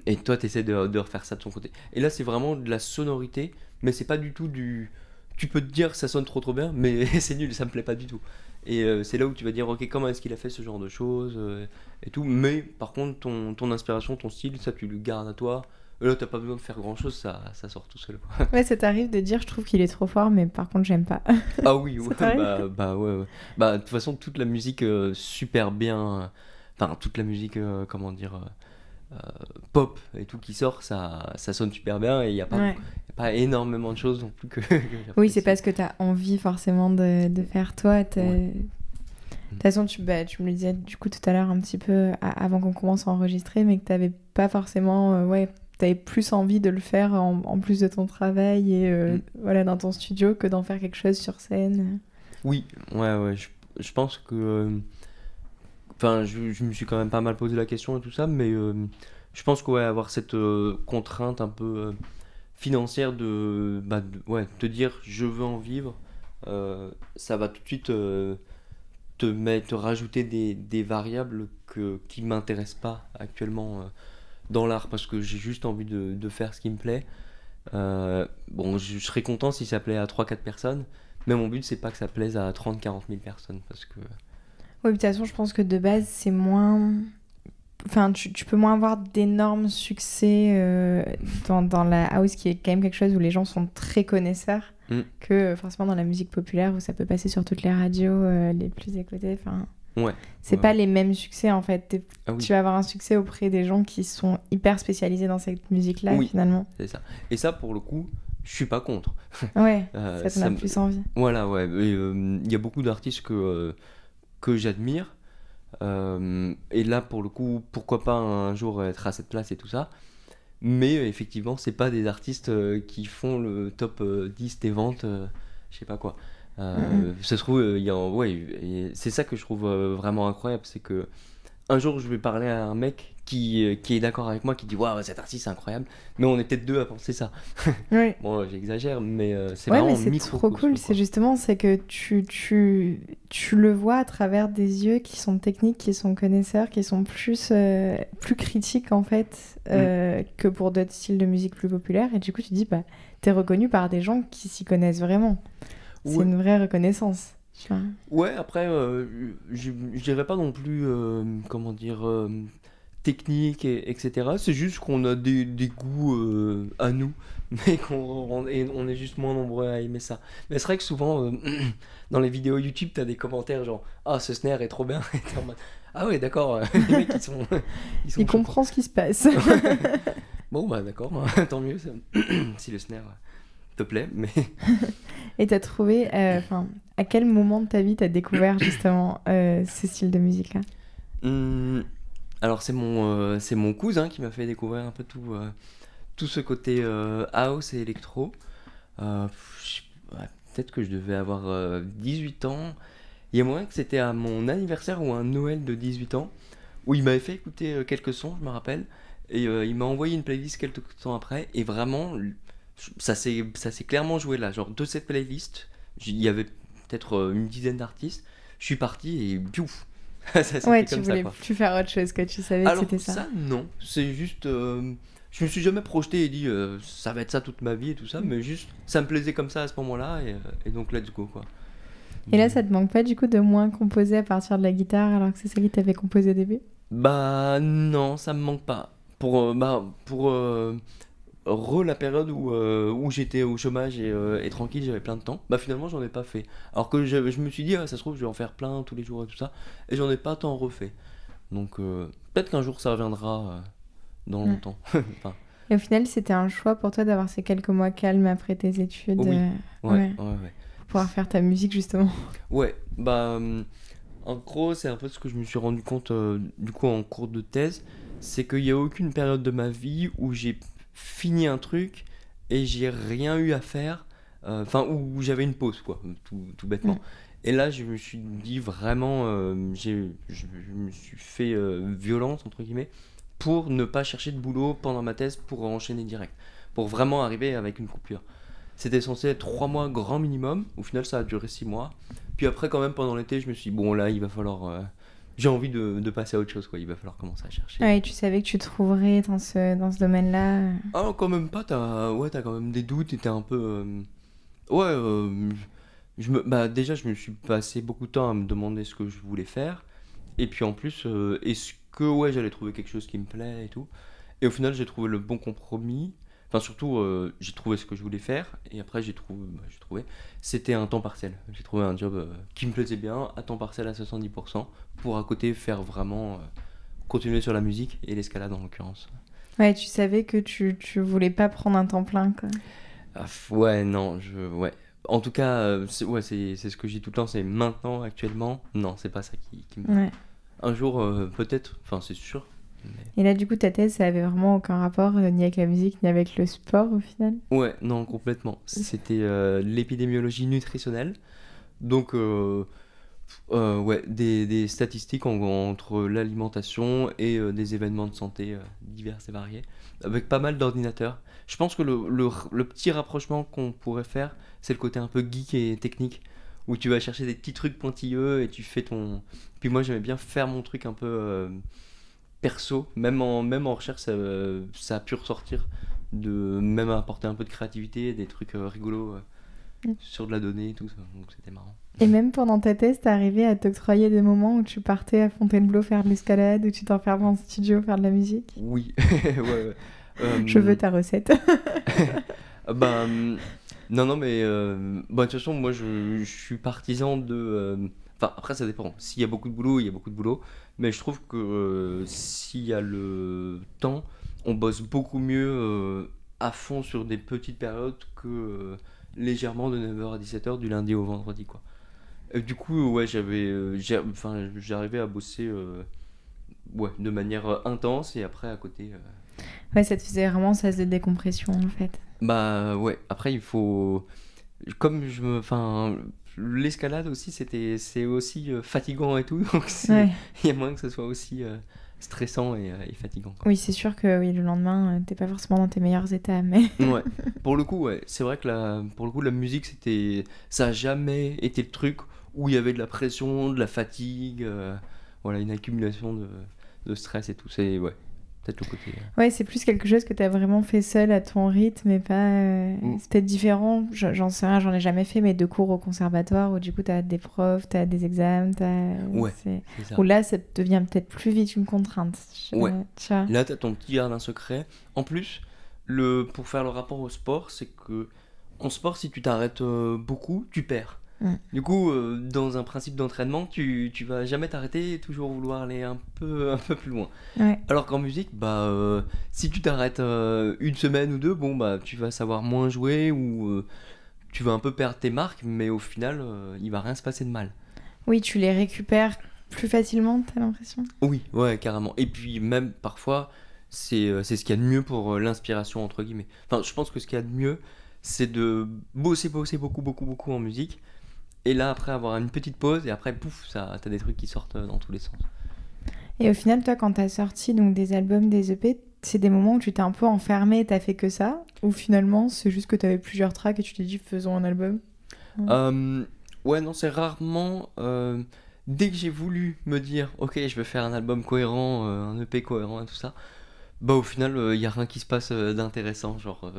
Speaker 2: Et toi, tu essaies de refaire ça de ton côté. Et là, c'est vraiment de la sonorité, mais c'est pas du tout du. Tu peux te dire ça sonne trop bien, mais c'est nul, ça me plaît pas du tout. Et c'est là où tu vas dire, ok, comment est-ce qu'il a fait ce genre de choses et tout. Mais par contre, ton inspiration, ton style, ça, tu le gardes à toi. Et là, t'as pas besoin de faire grand-chose, ça sort tout seul, quoi.
Speaker 1: Ouais, ça t'arrive de dire je trouve qu'il est trop fort, mais par contre, j'aime pas.
Speaker 2: Ah oui,
Speaker 1: Ça
Speaker 2: ouais,
Speaker 1: t'arrive?
Speaker 2: bah ouais, ouais. Bah de toute façon, toute la musique super bien. Enfin, toute la musique, comment dire. Pop et tout qui sort, ça sonne super bien et il n'y a
Speaker 1: Ouais.
Speaker 2: pas énormément de choses non plus que
Speaker 1: Oui, c'est
Speaker 2: j'apprécie.
Speaker 1: pas ce que t'as envie forcément de faire toi.
Speaker 2: Ouais.
Speaker 1: De toute façon, tu me le disais du coup tout à l'heure un petit peu avant qu'on commence à enregistrer, mais que t'avais pas forcément, ouais, t'avais plus envie de le faire en plus de ton travail et
Speaker 2: Mm.
Speaker 1: voilà dans ton studio que d'en faire quelque chose sur scène.
Speaker 2: Oui, ouais, je pense que. Enfin, je me suis quand même pas mal posé la question et tout ça, mais je pense que ouais, avoir cette contrainte un peu financière ouais, te dire je veux en vivre, ça va tout de suite te rajouter des variables qui m'intéressent pas actuellement dans l'art parce que j'ai juste envie de faire ce qui me plaît. Bon, je serais content si ça plaît à 3 4 personnes, mais mon but c'est pas que ça plaise à 30 40 000 personnes parce que.
Speaker 1: Oui, de toute façon, je pense que de base, c'est moins. enfin, tu peux moins avoir d'énormes succès dans la house, qui est quand même quelque chose où les gens sont très connaisseurs, que forcément dans la musique populaire où ça peut passer sur toutes les radios les plus écoutées. Enfin,
Speaker 2: Ouais.
Speaker 1: c'est pas les mêmes succès en fait.
Speaker 2: Ah oui.
Speaker 1: Tu vas avoir un succès auprès des gens qui sont hyper spécialisés dans cette musique-là,
Speaker 2: Oui.
Speaker 1: finalement.
Speaker 2: C'est ça. Et ça, pour le coup, je suis pas contre.
Speaker 1: Ouais, ça te donne plus envie.
Speaker 2: Voilà, ouais. Il y a beaucoup d'artistes que j'admire. Et là, pour le coup, pourquoi pas un jour être à cette place et tout ça. Mais effectivement, c'est pas des artistes qui font le top 10 des ventes, je sais pas quoi. Ça se trouve, ouais, et c'est ça que je trouve vraiment incroyable, c'est que un jour je vais parler à un mec qui est d'accord avec moi, qui dit waouh, cet artiste c'est incroyable, mais on est peut-être deux à penser ça.
Speaker 1: Oui.
Speaker 2: Bon, j'exagère, mais c'est
Speaker 1: Ouais,
Speaker 2: vraiment
Speaker 1: mais c'est
Speaker 2: micro
Speaker 1: trop cool. C'est justement, c'est que tu le vois à travers des yeux qui sont techniques, qui sont connaisseurs, qui sont plus critiques en fait que pour d'autres styles de musique plus populaires. Et du coup, tu dis, bah, t'es reconnu par des gens qui s'y connaissent vraiment. C'est une vraie reconnaissance. Tu vois.
Speaker 2: Ouais, après, je dirais pas non plus, comment dire, technique, etc. C'est juste qu'on a des goûts à nous, mais on est juste moins nombreux à aimer ça. Mais c'est vrai que souvent, dans les vidéos YouTube, t'as des commentaires genre ah, ce snare est trop bien. Et t'es en mode, ah ouais, d'accord, les mecs ils
Speaker 1: comprennent ce qui se passe.
Speaker 2: Bon, bah d'accord, tant mieux si le snare te plaît. Mais
Speaker 1: Et t'as trouvé, à quel moment de ta vie t'as découvert justement ce style de musique-là?
Speaker 2: Alors c'est mon cousin qui m'a fait découvrir un peu tout ce côté house et électro. Peut-être que je devais avoir 18 ans. Il y a moyen que c'était à mon anniversaire ou un Noël de 18 ans, où il m'avait fait écouter quelques sons, je me rappelle, et il m'a envoyé une playlist quelques temps après, et vraiment, ça s'est clairement joué là. Genre de cette playlist, il y avait peut-être une dizaine d'artistes, je suis parti et piouf.
Speaker 1: Ouais, tu voulais plus faire autre chose, que tu savais que c'était ça.
Speaker 2: Alors ça, non. C'est juste... je me suis jamais projeté et dit ça va être ça toute ma vie et tout ça, mais juste ça me plaisait comme ça à ce moment-là, et donc let's go, quoi.
Speaker 1: Et là, ça te manque pas du coup de moins composer à partir de la guitare alors que c'est ça qui t'avait composé au début?
Speaker 2: Bah non, ça me manque pas. Pour la période où j'étais au chômage et tranquille, j'avais plein de temps, bah finalement j'en ai pas fait. Alors que je me suis dit, ah, ça se trouve, je vais en faire plein tous les jours et tout ça, et j'en ai pas tant refait. Donc peut-être qu'un jour ça reviendra dans longtemps. Enfin,
Speaker 1: Et au final, c'était un choix pour toi d'avoir ces quelques mois calmes après tes études
Speaker 2: oui. Ouais.
Speaker 1: Pour pouvoir faire ta musique justement.
Speaker 2: Ouais, bah en gros, c'est un peu ce que je me suis rendu compte du coup en cours de thèse, c'est qu'il n'y a aucune période de ma vie où j'ai fini un truc et j'ai rien eu à faire, enfin où j'avais une pause, quoi, tout bêtement. Et là, je me suis dit vraiment, je me suis fait violence entre guillemets pour ne pas chercher de boulot pendant ma thèse, pour enchaîner direct, pour vraiment arriver avec une coupure. C'était censé être 3 mois grand minimum, au final ça a duré 6 mois. Puis après, quand même, pendant l'été, je me suis dit, bon là, il va falloir... j'ai envie de passer à autre chose, quoi. Il va falloir commencer à chercher.
Speaker 1: Ah, et tu savais que tu trouverais dans ce domaine-là?
Speaker 2: Ah, quand même pas, t'as quand même des doutes et t'es un peu... bah, déjà, je me suis passé beaucoup de temps à me demander ce que je voulais faire. Et puis en plus, est-ce que j'allais trouver quelque chose qui me plaît et tout. Et au final, j'ai trouvé le bon compromis. Enfin, surtout, j'ai trouvé ce que je voulais faire. Et après, j'ai trouvé. C'était un temps partiel. J'ai trouvé un job qui me plaisait bien, à temps partiel à 70%, pour à côté faire vraiment continuer sur la musique et l'escalade en l'occurrence.
Speaker 1: Ouais, tu savais que tu voulais pas prendre un temps plein, quoi.
Speaker 2: Ouais, non, ouais. En tout cas, c'est ce que je dis tout le temps, c'est maintenant, actuellement. Non, c'est pas ça qui me...
Speaker 1: Ouais.
Speaker 2: Un jour, peut-être, enfin, c'est sûr.
Speaker 1: Et là, du coup, ta thèse, ça avait vraiment aucun rapport ni avec la musique, ni avec le sport, au final?
Speaker 2: Ouais, non, complètement. C'était l'épidémiologie nutritionnelle. Donc, ouais, des statistiques entre l'alimentation et des événements de santé divers et variés, avec pas mal d'ordinateurs. Je pense que le petit rapprochement qu'on pourrait faire, c'est le côté un peu geek et technique, où tu vas chercher des petits trucs pointilleux et tu fais ton... Puis moi, j'aimais bien faire mon truc un peu... perso, même en recherche, ça a pu ressortir, de même apporter un peu de créativité, des trucs rigolos. sur de la donnée et tout ça, donc c'était marrant.
Speaker 1: Et même pendant ta thèse, t'es arrivé à t'octroyer des moments où tu partais à Fontainebleau faire de l'escalade, où tu t'enfermais en studio faire de la musique?
Speaker 2: Oui, ouais.
Speaker 1: Je veux ta recette.
Speaker 2: Bah, non, non, mais bah, de toute façon, moi je suis partisan de. Enfin, après, ça dépend. S'il y a beaucoup de boulot, il y a beaucoup de boulot. Mais je trouve que s'il y a le temps, on bosse beaucoup mieux à fond sur des petites périodes que légèrement de 9h à 17h du lundi au vendredi, quoi. Du coup, ouais, enfin, j'arrivais à bosser ouais, de manière intense et après à côté.
Speaker 1: Ouais, ça te faisait vraiment sas de décompression en fait.
Speaker 2: Bah ouais, après il faut. Comme je me. Enfin, l'escalade aussi, c'est aussi fatigant et tout, donc
Speaker 1: Ouais.
Speaker 2: il y a moins que ce soit aussi stressant et fatigant, quoi.
Speaker 1: Oui, c'est sûr que oui, le lendemain, t'es pas forcément dans tes meilleurs états, mais.
Speaker 2: Ouais, pour le coup, ouais, c'est vrai que pour le coup, la musique, ça a jamais été le truc où il y avait de la pression, de la fatigue, voilà, une accumulation de stress et tout, c'est, ouais, peut-être le côté.
Speaker 1: Ouais, c'est plus quelque chose que t'as vraiment fait seul à ton rythme et pas.
Speaker 2: Mm.
Speaker 1: C'est peut-être différent, j'en sais rien, j'en ai jamais fait, mais de cours au conservatoire où du coup t'as des profs, t'as des examens,
Speaker 2: Ouais,
Speaker 1: c'est-
Speaker 2: c'est ça.
Speaker 1: Où là, ça devient peut-être plus vite une contrainte.
Speaker 2: Ouais.
Speaker 1: Tu vois.
Speaker 2: Là, t'as ton petit jardin secret. En plus, pour faire le rapport au sport, c'est que en sport, si tu t'arrêtes beaucoup, tu perds.
Speaker 1: Mm.
Speaker 2: Du coup, dans un principe d'entraînement, tu vas jamais t'arrêter et toujours vouloir aller un peu plus loin.
Speaker 1: Ouais.
Speaker 2: Alors qu'en musique, bah, si tu t'arrêtes une semaine ou deux, bon, bah, tu vas savoir moins jouer ou tu vas un peu perdre tes marques, mais au final, il va rien se passer de mal.
Speaker 1: Oui, tu les récupères plus facilement, t'as l'impression?
Speaker 2: Oui, ouais, carrément. Et puis même parfois, c'est ce qu'il y a de mieux pour l'inspiration, entre guillemets. Enfin, je pense que ce qu'il y a de mieux, c'est de bosser beaucoup, beaucoup, beaucoup en musique. Et là, après, avoir une petite pause, et après, pouf, t'as des trucs qui sortent dans tous les sens.
Speaker 1: Et au final, toi, quand t'as sorti donc des albums, des EP, c'est des moments où tu t'es un peu enfermé et t'as fait que ça? Ou finalement, c'est juste que t'avais plusieurs tracks et tu t'es dit, faisons un album?
Speaker 2: Euh, ouais, non, c'est rarement. Dès que j'ai voulu me dire, ok, je vais faire un album cohérent, un EP cohérent et tout ça, bah au final, il y a rien qui se passe d'intéressant. Genre,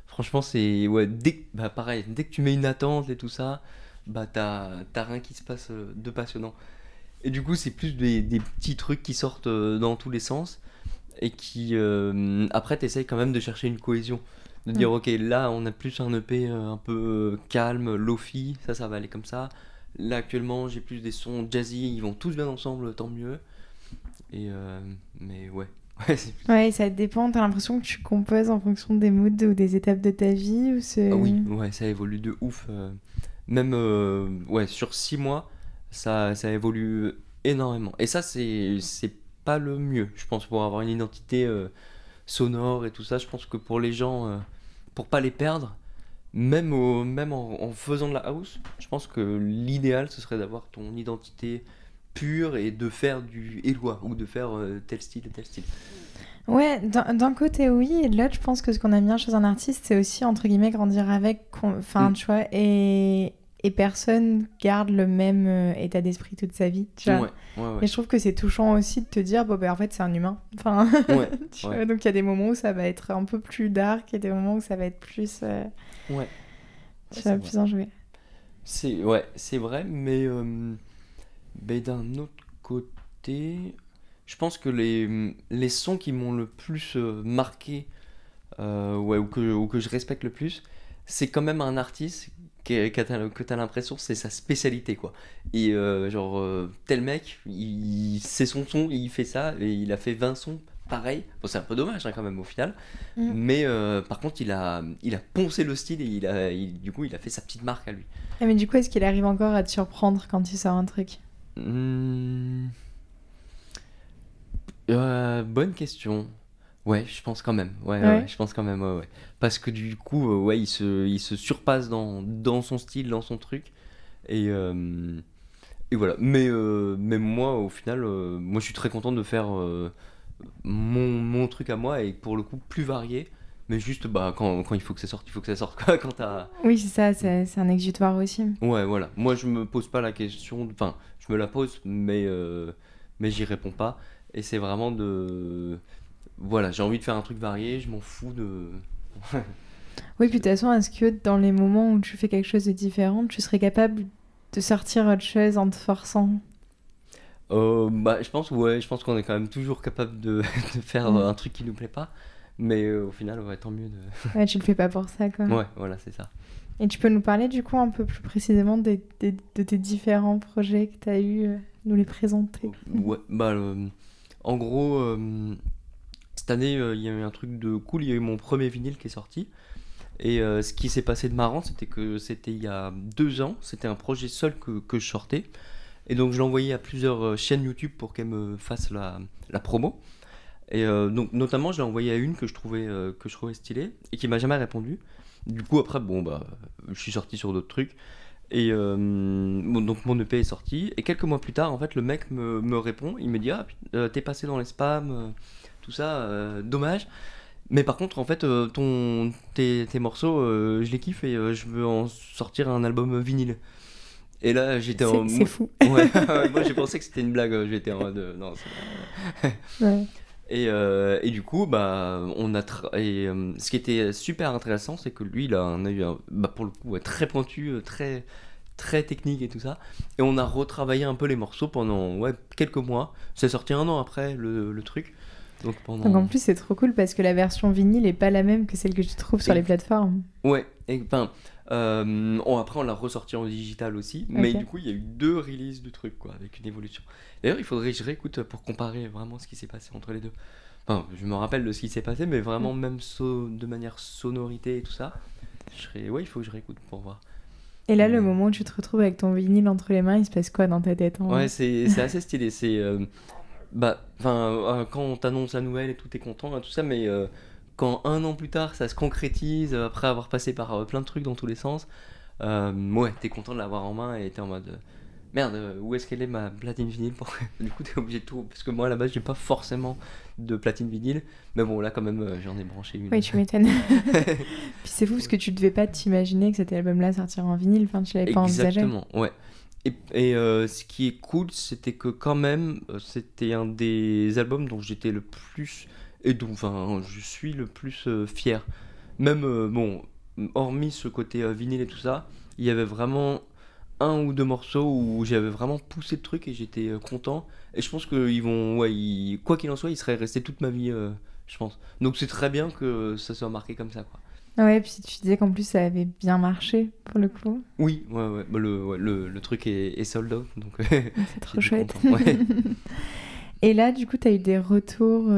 Speaker 2: franchement, c'est. Ouais, bah pareil, dès que tu mets une attente et tout ça, bah t'as rien qui se passe de passionnant. Et du coup, c'est plus des petits trucs qui sortent dans tous les sens et qui, après, t'essayes quand même de chercher une cohésion. De dire, ok, là, on a plus un EP un peu calme, lofi, ça va aller comme ça. Là, actuellement, j'ai plus des sons jazzy, ils vont tous bien ensemble, tant mieux. Et, mais ouais. Ouais,
Speaker 1: Ouais, ça dépend. T'as l'impression que tu composes en fonction des moods ou des étapes de ta vie ou c'est...
Speaker 2: Ah oui, ouais, ça évolue de ouf. Même ouais, sur 6 mois, ça évolue énormément. Et ça, c'est pas le mieux, je pense, pour avoir une identité sonore et tout ça. Je pense que pour les gens, pour pas les perdre, même en faisant de la house, je pense que l'idéal, ce serait d'avoir ton identité pure et de faire du Eloi ou de faire tel style et tel style.
Speaker 1: Ouais, d'un côté oui, et de l'autre je pense que ce qu'on aime bien chez un artiste c'est aussi entre guillemets grandir avec, enfin
Speaker 2: Mm.
Speaker 1: tu vois, et personne garde le même état d'esprit toute sa vie, tu vois.
Speaker 2: Ouais, ouais,
Speaker 1: Et
Speaker 2: ouais.
Speaker 1: je trouve que c'est touchant aussi de te dire, bon ben en fait c'est un humain, enfin,
Speaker 2: Ouais,
Speaker 1: tu
Speaker 2: ouais,
Speaker 1: vois, donc il y a des moments où ça va être un peu plus dark et des moments où ça va être plus,
Speaker 2: ouais. Ouais,
Speaker 1: tu
Speaker 2: c'est
Speaker 1: vois,
Speaker 2: vrai.
Speaker 1: plus enjoué.
Speaker 2: Ouais, c'est vrai, mais d'un autre côté, je pense que les sons qui m'ont le plus marqué, ouais, ou que je respecte le plus, c'est quand même un artiste que t'as l'impression c'est sa spécialité, quoi. Et genre, tel mec, c'est son son, il fait ça, et il a fait 20 sons pareil. Bon, c'est un peu dommage hein, quand même au final,
Speaker 1: Mm.
Speaker 2: mais par contre, il a poncé le style et du coup, il a fait sa petite marque à lui.
Speaker 1: Ah, mais du coup est-ce qu'il arrive encore à te surprendre quand tu sors un truc?
Speaker 2: Hmm, bonne question. Ouais, je pense quand même. Ouais,
Speaker 1: Ouais.
Speaker 2: je pense quand même, ouais. Parce que du coup, ouais, il se surpasse dans son style, dans son truc. Et, euh, et voilà. Mais moi, au final, moi, je suis très content de faire mon truc à moi et pour le coup, plus varié. Mais juste, bah, quand il faut que ça sorte, il faut que ça sorte, quoi. Quand t'as.
Speaker 1: Oui c'est ça, c'est un exutoire aussi.
Speaker 2: Ouais, voilà. Moi, je me pose pas la question. Enfin, je me la pose, mais j'y réponds pas. Et c'est vraiment de. Voilà, j'ai envie de faire un truc varié, je m'en fous de.
Speaker 1: Oui, puis de toute façon, est-ce que dans les moments où tu fais quelque chose de différent, tu serais capable de sortir autre chose en te forçant?
Speaker 2: Bah, je pense qu'on est quand même toujours capable de, de faire
Speaker 1: Mm.
Speaker 2: un truc qui nous plaît pas. Mais au final, ouais, tant mieux de.
Speaker 1: Ouais, tu le fais pas pour ça, quoi.
Speaker 2: Ouais, voilà, c'est ça.
Speaker 1: Et tu peux nous parler du coup un peu plus précisément de tes différents projets que tu as eu, nous les présenter.
Speaker 2: Ouais, bah, en gros, cette année, il y a eu un truc de cool. Il y a eu mon premier vinyle qui est sorti. Et ce qui s'est passé de marrant, c'était que c'était il y a 2 ans. C'était un projet seul que je sortais. Et donc, je l'ai envoyé à plusieurs chaînes YouTube pour qu'elles me fassent la promo. Et donc, notamment, je l'ai envoyé à une que je trouvais stylée et qui m'a jamais répondu. Du coup, après, bon, bah, je suis sorti sur d'autres trucs. Et donc, mon EP est sorti. Et quelques mois plus tard, en fait, le mec me répond. Il me dit: Ah, t'es passé dans les spams, tout ça, dommage. Mais par contre, en fait, tes morceaux, je les kiffe et je veux en sortir un album vinyle. Et là, j'étais en.
Speaker 1: C'est fou.
Speaker 2: Ouais, moi j'ai pensé que c'était une blague. J'étais en mode. Non, c'est pas.
Speaker 1: Ouais.
Speaker 2: Et du coup, bah, ce qui était super intéressant, c'est que lui, il a un œil, bah, pour le coup, ouais, très pointu, très, très technique et tout ça. Et on a retravaillé un peu les morceaux pendant ouais, quelques mois. C'est sorti 1 an après le truc. Donc
Speaker 1: Donc en
Speaker 2: pendant.
Speaker 1: plus, c'est trop cool parce que la version vinyle est pas la même que celle que tu trouves sur
Speaker 2: Et-
Speaker 1: les plateformes.
Speaker 2: Ouais, et enfin. Après, on l'a ressorti en digital aussi. Mais
Speaker 1: Ok.
Speaker 2: du coup, il y a eu 2 releases de trucs, quoi, avec une évolution. D'ailleurs, il faudrait que je réécoute pour comparer vraiment ce qui s'est passé entre les deux. Enfin, je me rappelle de ce qui s'est passé, mais vraiment, même de manière sonorité et tout ça, ouais, il faut que je réécoute pour voir.
Speaker 1: Et là, le
Speaker 2: Mais-
Speaker 1: moment où tu te retrouves avec ton vinyle entre les mains, il se passe quoi dans ta tête en
Speaker 2: Ouais,
Speaker 1: vrai?
Speaker 2: c'est assez stylé. Bah, enfin, quand on t'annonce la nouvelle et tout, t'es content et tout ça, mais quand 1 an plus tard, ça se concrétise, après avoir passé par plein de trucs dans tous les sens, ouais, t'es content de l'avoir en main et t'es en mode. Merde, où est-ce qu'elle est ma platine vinyle pour... Du coup, t'es obligé de tout. Parce que moi, à la base, j'ai pas forcément de platine vinyle. Mais bon, là, quand même, j'en ai branché une.
Speaker 1: Oui, tu m'étonnes. Puis c'est fou parce que tu devais pas t'imaginer que cet album-là sortirait en vinyle, enfin tu l'avais pas envisagé.
Speaker 2: Exactement, ouais. Et ce qui est cool, c'était que quand même, c'était un des albums dont j'étais le plus. Et dont, enfin, je suis le plus fier. Même, bon, hormis ce côté vinyle et tout ça, il y avait vraiment 1 ou 2 morceaux où j'avais vraiment poussé le truc et j'étais content. Et je pense qu'ils vont, ouais, quoi qu'il en soit, ils seraient restés toute ma vie, je pense. Donc c'est très bien que ça soit marqué comme ça, quoi.
Speaker 1: Ouais, puis tu disais qu'en plus ça avait bien marché pour le coup.
Speaker 2: Oui, ouais. Bah, le truc est sold out, donc
Speaker 1: Donc c'est trop
Speaker 2: j'étais
Speaker 1: chouette.
Speaker 2: content. Ouais.
Speaker 1: Et là, du coup, tu as eu des retours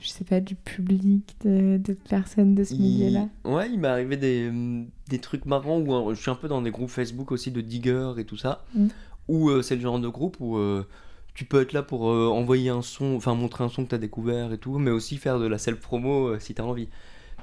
Speaker 1: je sais pas, du public, de personnes de ce milieu-là.
Speaker 2: Ouais, il m'est arrivé des trucs marrants où je suis un peu dans des groupes Facebook aussi de diggers et tout ça,
Speaker 1: Mm.
Speaker 2: où c'est le genre de groupe où tu peux être là pour envoyer un son, enfin montrer un son que t'as découvert et tout, mais aussi faire de la self-promo si t'as envie.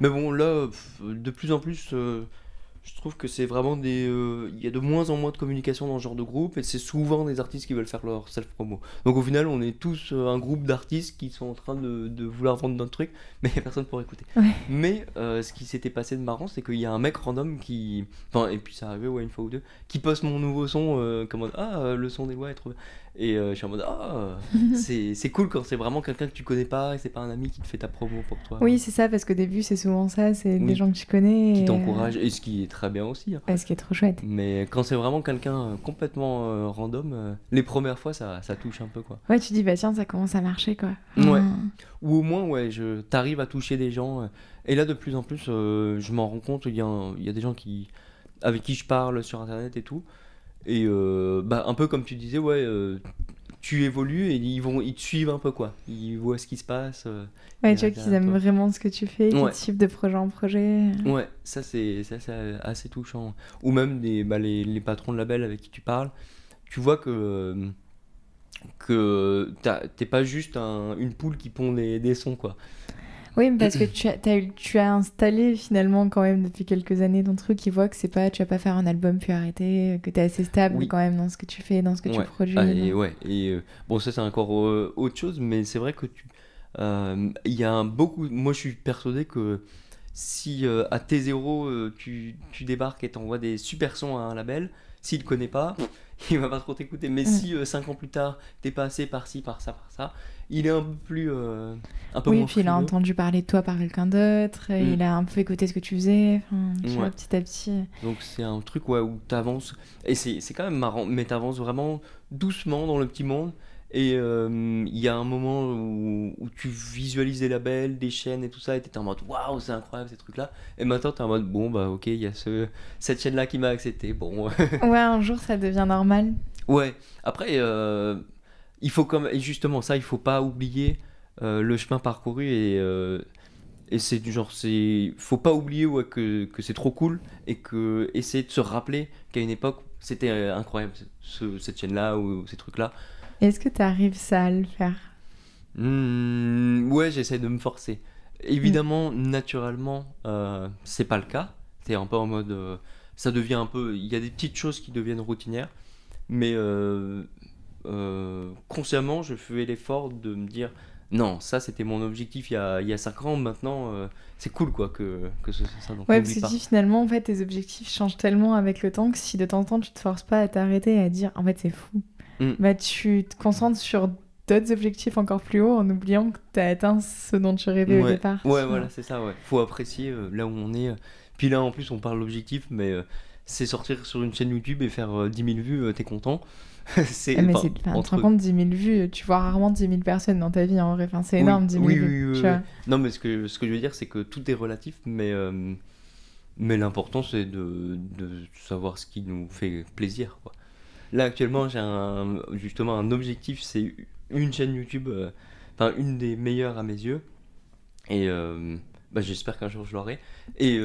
Speaker 2: Mais bon, là, de plus en plus, je trouve que c'est vraiment il y a de moins en moins de communication dans ce genre de groupe et c'est souvent des artistes qui veulent faire leur self-promo. Donc au final, on est tous un groupe d'artistes qui sont en train de vouloir vendre notre truc, mais il n'y a personne pour écouter.
Speaker 1: Ouais.
Speaker 2: Mais ce qui s'était passé de marrant, c'est qu'il y a un mec random qui. Enfin, et puis ça arrivait, ouais, une fois ou deux, qui poste mon nouveau son, comme en mode, ah, le son des lois est trop bien. Et je suis en mode, ah, c'est cool quand c'est vraiment quelqu'un que tu connais pas et c'est pas un ami qui te fait ta promo pour toi.
Speaker 1: Oui, c'est ça, parce qu'au début, c'est souvent ça, c'est des
Speaker 2: Oui.
Speaker 1: gens que tu connais.
Speaker 2: Qui
Speaker 1: et,
Speaker 2: t'encourage, et ce qui est très bien aussi, hein.
Speaker 1: ouais, ce qui est trop chouette.
Speaker 2: Mais quand c'est vraiment quelqu'un complètement random, les premières fois ça touche un peu quoi.
Speaker 1: Ouais, tu dis, bah tiens, ça commence à marcher, quoi.
Speaker 2: Ouais.
Speaker 1: Enfin,
Speaker 2: Ou au moins, ouais, t'arrives à toucher des gens. Et là, de plus en plus, je m'en rends compte, il y a des gens avec qui je parle sur internet et tout. Et bah, un peu comme tu disais, ouais, tu évolues et ils te suivent un peu quoi. Ils voient ce qui se passe.
Speaker 1: ouais,
Speaker 2: ils
Speaker 1: tu vois
Speaker 2: regardent
Speaker 1: qu'ils aiment
Speaker 2: toi.
Speaker 1: vraiment ce que tu fais, qu'ils
Speaker 2: Ouais.
Speaker 1: te suivent de projet en projet.
Speaker 2: Ouais, ça, c'est assez touchant. Ou même les patrons de label avec qui tu parles, tu vois que t'es pas juste une poule qui pond des sons, quoi.
Speaker 1: Oui, mais parce que tu as installé finalement quand même depuis quelques années ton truc, qui voit que c'est pas, tu vas pas faire un album puis arrêter, que tu es assez stable
Speaker 2: Oui.
Speaker 1: quand même dans ce que tu fais, dans ce que tu
Speaker 2: Ouais.
Speaker 1: produis.
Speaker 2: Ah,
Speaker 1: donc.
Speaker 2: bon, ça c'est encore autre chose, mais c'est vrai que il y a moi je suis persuadé que si à T0 tu débarques et t'envoies des super sons à un label, s'il te connaît pas, il va pas trop t'écouter. Mais si 5 ans plus tard, t'es passé par-ci, par ça, il est un peu
Speaker 1: Oui,
Speaker 2: moins
Speaker 1: puis il a
Speaker 2: frileux.
Speaker 1: entendu parler de toi par quelqu'un d'autre, et il a un peu écouté ce que tu faisais, enfin, tu vois,
Speaker 2: Ouais.
Speaker 1: petit à petit.
Speaker 2: Donc c'est un truc ouais, où t'avances, et c'est quand même marrant, mais t'avances vraiment doucement dans le petit monde, et il y a un moment où tu visualises des labels, des chaînes et tout ça, et t'es en mode waouh, c'est incroyable ces trucs-là, et maintenant t'es en mode bon bah ok, il y a cette chaîne-là qui m'a accepté, bon.
Speaker 1: Ouais, un jour ça devient normal.
Speaker 2: Ouais, après, il faut comme, et justement ça, il faut pas oublier le chemin parcouru, et c'est du genre, faut pas oublier ouais, que c'est trop cool, et que essayer de se rappeler qu'à une époque c'était incroyable cette chaîne-là ou ces trucs-là.
Speaker 1: Est-ce que tu arrives ça à le faire?
Speaker 2: Ouais, j'essaie de me forcer.
Speaker 1: Mm.
Speaker 2: Évidemment, naturellement, c'est pas le cas. C'est un peu en mode, ça devient un peu, il y a des petites choses qui deviennent routinières, mais consciemment, je fais l'effort de me dire, non, ça c'était mon objectif il y a 5 ans, maintenant c'est cool quoi que ce soit ça, donc
Speaker 1: Ouais, parce
Speaker 2: n'oublie
Speaker 1: que tu
Speaker 2: pas.
Speaker 1: dis finalement, en fait, tes objectifs changent tellement avec le temps que si de temps en temps tu te forces pas à t'arrêter et à dire, en fait, c'est fou,
Speaker 2: Mm.
Speaker 1: bah tu te concentres sur d'autres objectifs encore plus hauts en oubliant que tu as atteint ce dont tu rêvais au
Speaker 2: Ouais,
Speaker 1: départ,
Speaker 2: ouais,
Speaker 1: tu vois.
Speaker 2: voilà, c'est ça, ouais. Faut apprécier là où on est. Puis là, en plus, on parle d'objectif, mais c'est sortir sur une chaîne YouTube et faire 10 000 vues, t'es content.
Speaker 1: Ah, mais
Speaker 2: Enfin,
Speaker 1: enfin, tu te rends
Speaker 2: entre.
Speaker 1: compte, 10 000 vues, tu vois rarement 10 000 personnes dans ta vie en vrai. Enfin, c'est
Speaker 2: Oui,
Speaker 1: énorme, 10 000
Speaker 2: oui,
Speaker 1: vues,
Speaker 2: oui, oui,
Speaker 1: tu
Speaker 2: oui.
Speaker 1: vois.
Speaker 2: Non, mais ce que je veux dire, c'est que tout est relatif, mais l'important, c'est de savoir ce qui nous fait plaisir, quoi. Là, actuellement, justement un objectif, c'est une chaîne YouTube, enfin, une des meilleures à mes yeux. Et bah, j'espère qu'un jour je l'aurai. Et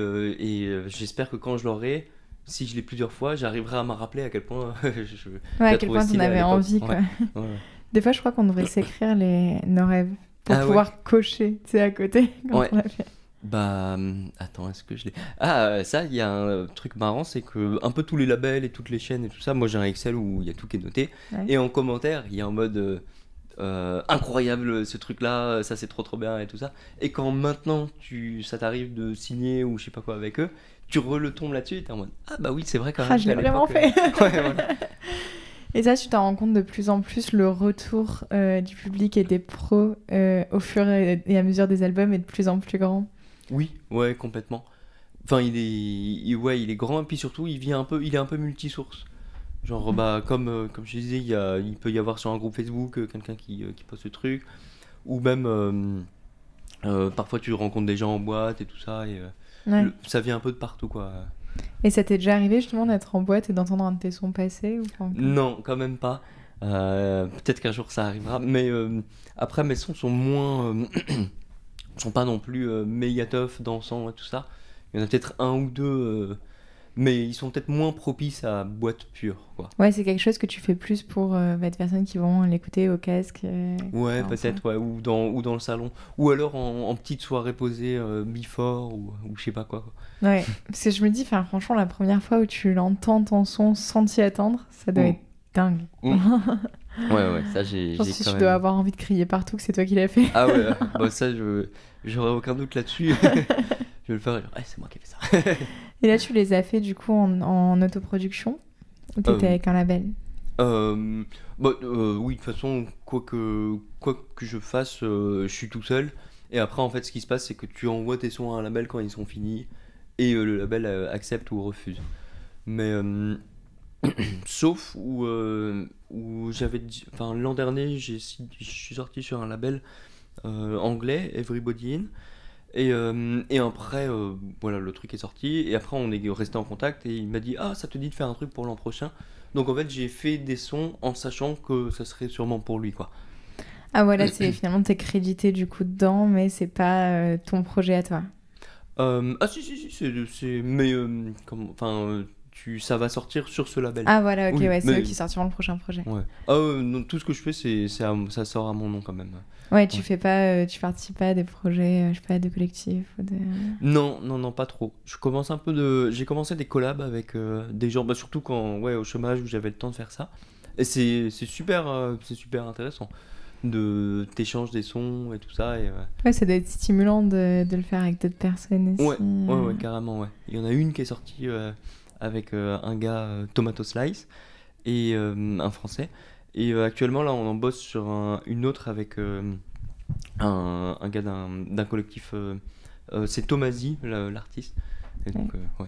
Speaker 2: j'espère que quand je l'aurai, si je l'ai plusieurs fois, j'arriverai à me rappeler à quel point je
Speaker 1: Ouais, à
Speaker 2: la
Speaker 1: quel
Speaker 2: trouvais
Speaker 1: point t'en
Speaker 2: stylée à
Speaker 1: avais
Speaker 2: l'époque.
Speaker 1: envie,
Speaker 2: Ouais,
Speaker 1: quoi.
Speaker 2: ouais, ouais.
Speaker 1: Des fois, je crois qu'on devrait s'écrire nos rêves pour
Speaker 2: Ah ouais,
Speaker 1: pouvoir cocher, tu sais, à côté quand
Speaker 2: ouais.
Speaker 1: on l'a fait.
Speaker 2: Bah, attends, est-ce que je l'ai. Ah, ça, il y a un truc marrant, c'est que un peu tous les labels et toutes les chaînes et tout ça, moi j'ai un Excel où il y a tout qui est noté.
Speaker 1: Ouais.
Speaker 2: Et en commentaire, il y a en mode incroyable ce truc-là, ça c'est trop trop bien et tout ça. Et quand maintenant ça t'arrive de signer ou je sais pas quoi avec eux, tu retombes là-dessus et t'es en mode ah bah oui, c'est vrai quand
Speaker 1: Ah,
Speaker 2: même
Speaker 1: je l'ai
Speaker 2: qu'à
Speaker 1: vraiment
Speaker 2: l'époque.
Speaker 1: fait.
Speaker 2: Ouais, voilà.
Speaker 1: Et ça, tu t'en rends compte de plus en plus, le retour du public et des pros au fur et à mesure des albums est de plus en plus grand.
Speaker 2: Oui, ouais, complètement. Enfin, ouais, il est grand et puis surtout, il est un peu multisource. Genre,
Speaker 1: Mm.
Speaker 2: bah, comme je disais, il peut y avoir sur un groupe Facebook quelqu'un qui poste le truc, ou même parfois tu rencontres des gens en boîte et tout ça, et
Speaker 1: Ouais.
Speaker 2: ça vient un peu de partout, quoi.
Speaker 1: Et ça t'est déjà arrivé justement d'être en boîte et d'entendre un de tes sons passer ou pas encore?
Speaker 2: Non, quand même pas. Peut-être qu'un jour ça arrivera, mais après mes sons sont moins, sont pas non plus méga tough, dansants et tout ça. Il y en a peut-être un ou deux, mais ils sont peut-être moins propices à boîte pure, quoi.
Speaker 1: Ouais, c'est quelque chose que tu fais plus pour des personnes qui vont l'écouter au casque.
Speaker 2: Ouais,
Speaker 1: Enfin, ça.
Speaker 2: peut-être, ouais, ou dans le salon, ou alors en petite soirée posée before ou je sais pas quoi.
Speaker 1: Ouais, parce que je me dis, enfin, franchement, la première fois où tu l'entends ton son sans t'y attendre, ça doit
Speaker 2: Mm.
Speaker 1: être dingue.
Speaker 2: Mm. Ouais, ouais, ça
Speaker 1: Je pense
Speaker 2: j'ai
Speaker 1: que
Speaker 2: quand
Speaker 1: tu dois
Speaker 2: même.
Speaker 1: avoir envie de crier partout que c'est toi qui l'as fait.
Speaker 2: Ah ouais, bah ça j'aurais aucun doute là-dessus. Je vais le faire, genre, ouais, c'est moi qui ai fait ça.
Speaker 1: Et là, tu les as fait du coup en autoproduction ou t'étais
Speaker 2: Euh,
Speaker 1: avec un label?
Speaker 2: Euh, bah, oui, de toute façon, quoi que je fasse, je suis tout seul. Et après, en fait, ce qui se passe, c'est que tu envoies tes sons à un label quand ils sont finis. Et le label accepte ou refuse. Mais sauf où enfin, l'an dernier, je suis sorti sur un label anglais, Everybody In. Et après, voilà, le truc est sorti. Et après, on est resté en contact. Et il m'a dit, ah, ça te dit de faire un truc pour l'an prochain. Donc en fait, j'ai fait des sons en sachant que ça serait sûrement pour lui, quoi.
Speaker 1: Ah voilà, c'est finalement t'es crédité du coup dedans, mais c'est pas ton projet à toi.
Speaker 2: Ah si, mais enfin, ça va sortir sur ce label.
Speaker 1: Ah voilà, ok,
Speaker 2: Oui,
Speaker 1: ouais, c'est eux
Speaker 2: mais
Speaker 1: qui sortiront le prochain projet.
Speaker 2: ouais. Ah non, tout ce que je fais, ça sort à mon nom quand même.
Speaker 1: Ouais, tu
Speaker 2: Ouais.
Speaker 1: fais pas, tu participes pas à des projets, je sais pas, de collectifs ou de...
Speaker 2: Non, non, non, pas trop. J'ai commencé des collabs avec des gens, bah, surtout quand, ouais, au chômage où j'avais le temps de faire ça. Et c'est super intéressant t'échanges des sons et tout ça. Et,
Speaker 1: Ouais, ça doit être stimulant de le faire avec d'autres personnes aussi.
Speaker 2: ouais, ouais, carrément, ouais. Il y en a une qui est sortie avec un gars, Tomato Slice. et un français. Et actuellement, là, on en bosse sur une autre avec un gars d'un collectif. C'est Tomasi, l'artiste. Et
Speaker 1: Ouais.
Speaker 2: donc, ouais.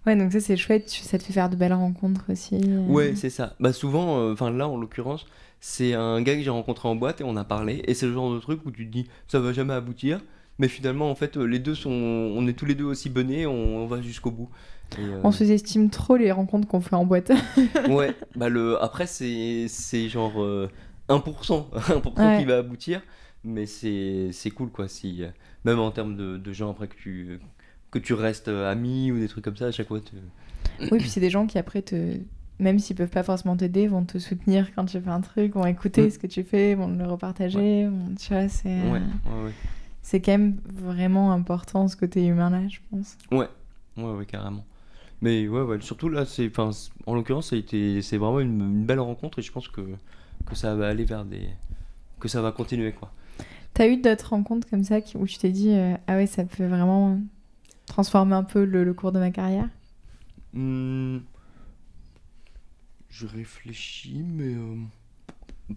Speaker 1: Ouais, donc ça c'est chouette, ça te fait faire de belles rencontres aussi.
Speaker 2: Ouais, c'est ça. Bah souvent, enfin là en l'occurrence, c'est un gars que j'ai rencontré en boîte et on a parlé. Et c'est le genre de truc où tu te dis, ça va jamais aboutir. Mais finalement, en fait, les deux sont, on est tous les deux aussi bonnets, on va jusqu'au bout. Et
Speaker 1: On sous-estime trop les rencontres qu'on fait en boîte.
Speaker 2: ouais, bah après c'est genre 1%, 1% qui
Speaker 1: Ouais.
Speaker 2: va aboutir. Mais c'est cool quoi, si, même en termes de gens après que tu restes amis ou des trucs comme ça, à chaque fois.
Speaker 1: Oui, puis c'est des gens qui après même s'ils peuvent pas forcément t'aider, vont te soutenir quand tu fais un truc, vont écouter
Speaker 2: Mm.
Speaker 1: ce que tu fais, vont le
Speaker 2: Ouais,
Speaker 1: repartager. Tu vois,
Speaker 2: ouais, ouais,
Speaker 1: c'est quand même vraiment important ce côté humain-là, je pense.
Speaker 2: ouais, ouais, ouais, carrément. Mais ouais, ouais, surtout là, en l'occurrence, c'est vraiment une belle rencontre et je pense que ça va aller que ça va continuer quoi.
Speaker 1: T'as eu d'autres rencontres comme ça où tu t'es dit, ah ouais, ça peut vraiment transformer un peu le cours de ma carrière?
Speaker 2: Hmm, je réfléchis, mais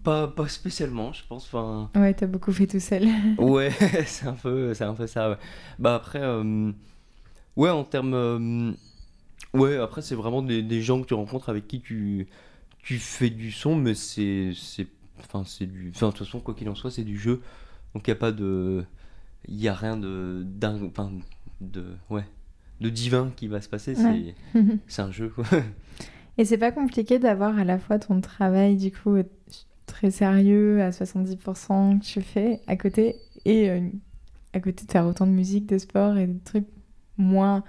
Speaker 2: pas spécialement, je pense. Enfin,
Speaker 1: Ouais, t'as beaucoup fait tout seul.
Speaker 2: ouais, c'est un peu ça. Ouais. Bah après, ouais, en termes, ouais, après c'est vraiment des gens que tu rencontres avec qui tu fais du son, mais enfin de toute façon quoi qu'il en soit, c'est du jeu, donc il y a pas de, il y a rien enfin, ouais, de divin qui va se passer.
Speaker 1: Ouais.
Speaker 2: C'est un jeu quoi.
Speaker 1: Et c'est pas compliqué d'avoir à la fois ton travail, du coup, très sérieux, à 70% que tu fais à côté, et à côté de faire autant de musique, de sport et de trucs moins,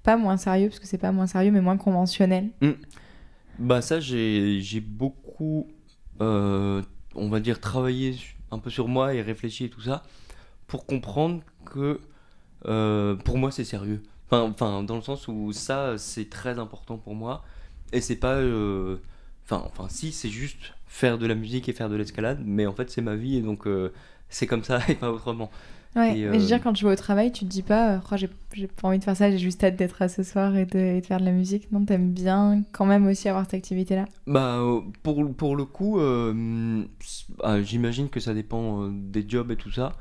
Speaker 1: pas moins sérieux, parce que c'est pas moins sérieux, mais moins conventionnels.
Speaker 2: Hmm. Bah ça j'ai beaucoup euh, on va dire travaillé un peu sur moi et réfléchi et tout ça pour comprendre que pour moi c'est sérieux. Enfin dans le sens où ça c'est très important pour moi et c'est pas enfin si c'est juste faire de la musique et faire de l'escalade mais en fait c'est ma vie et donc c'est comme ça et pas autrement.
Speaker 1: Ouais,
Speaker 2: Et
Speaker 1: mais je veux dire, quand tu vas au travail, tu te dis pas, oh, j'ai pas envie de faire ça, j'ai juste hâte d'être là ce soir et de faire de la musique. Non, t'aimes bien quand même aussi avoir cette activité-là.
Speaker 2: bah pour le coup j'imagine que ça dépend des jobs et tout ça.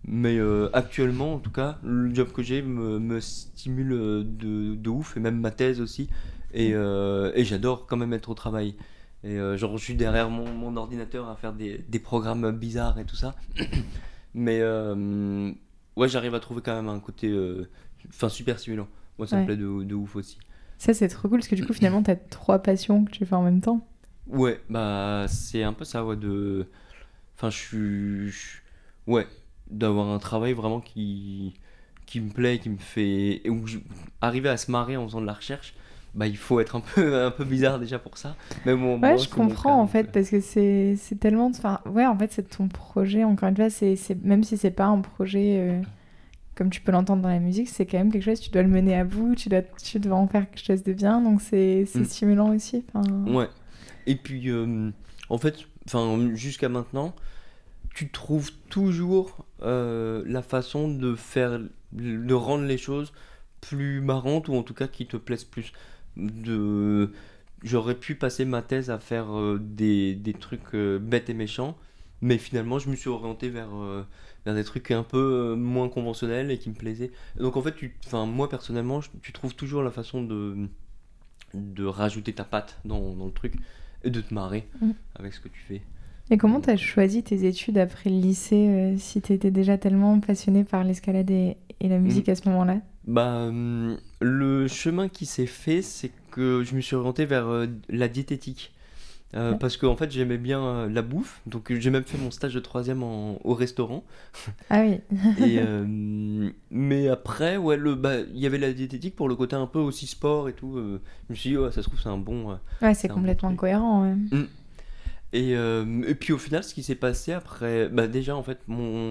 Speaker 2: Mais actuellement, en tout cas, le job que j'ai me stimule de ouf, et même ma thèse aussi. Et j'adore quand même être au travail. Et genre, je suis derrière mon ordinateur à faire des programmes bizarres et tout ça. Mais ouais, j'arrive à trouver quand même un côté enfin, super stimulant. Moi, ça me
Speaker 1: Ouais.
Speaker 2: plaît de ouf aussi.
Speaker 1: Ça, c'est trop cool, parce que du coup, finalement, t'as trois passions que tu fais en même temps.
Speaker 2: Ouais, bah, c'est un peu ça, ouais, Enfin, ouais, d'avoir un travail vraiment qui me plaît, qui me fait. Et où arriver à se marrer en faisant de la recherche, bah il faut être un peu, un peu bizarre déjà pour ça. Mais bon,
Speaker 1: Ouais,
Speaker 2: moi
Speaker 1: je
Speaker 2: c'est mon cas
Speaker 1: comprends, en
Speaker 2: donc.
Speaker 1: fait, parce que c'est tellement... Enfin, ouais, en fait, c'est ton projet, encore une fois, même si c'est pas un projet comme tu peux l'entendre dans la musique, c'est quand même quelque chose, tu dois le mener à bout, tu dois en faire quelque chose de bien, donc c'est
Speaker 2: Hmm,
Speaker 1: stimulant aussi. Enfin,
Speaker 2: ouais. Et puis, en fait, enfin, jusqu'à maintenant, tu trouves toujours la façon de rendre les choses plus marrantes ou en tout cas qui te plaisent plus. De, J'aurais pu passer ma thèse à faire des trucs bêtes et méchants, mais finalement je me suis orienté vers des trucs un peu moins conventionnels et qui me plaisaient. Donc en fait, enfin, moi personnellement, tu trouves toujours la façon de rajouter ta patte dans le truc et de te marrer
Speaker 1: mm.
Speaker 2: avec ce que tu fais.
Speaker 1: Et comment
Speaker 2: Donc,
Speaker 1: t'as choisi tes études après le lycée, si t'étais déjà tellement passionné par l'escalade et la
Speaker 2: mm,
Speaker 1: musique à ce moment-là?
Speaker 2: bah, le chemin qui s'est fait, c'est que je me suis orienté vers la diététique.
Speaker 1: Ouais.
Speaker 2: Parce qu'en fait, j'aimais bien la bouffe. Donc, j'ai même fait mon stage de troisième au restaurant.
Speaker 1: Ah oui,
Speaker 2: Et, mais après, ouais, il y avait la diététique pour le côté un peu aussi sport et tout. Je me suis dit, ouais, ça se trouve,
Speaker 1: ouais, c'est
Speaker 2: c'est un bon
Speaker 1: complètement
Speaker 2: truc.
Speaker 1: cohérent, ouais.
Speaker 2: Mm. Et puis au final, ce qui s'est passé après, bah déjà en fait,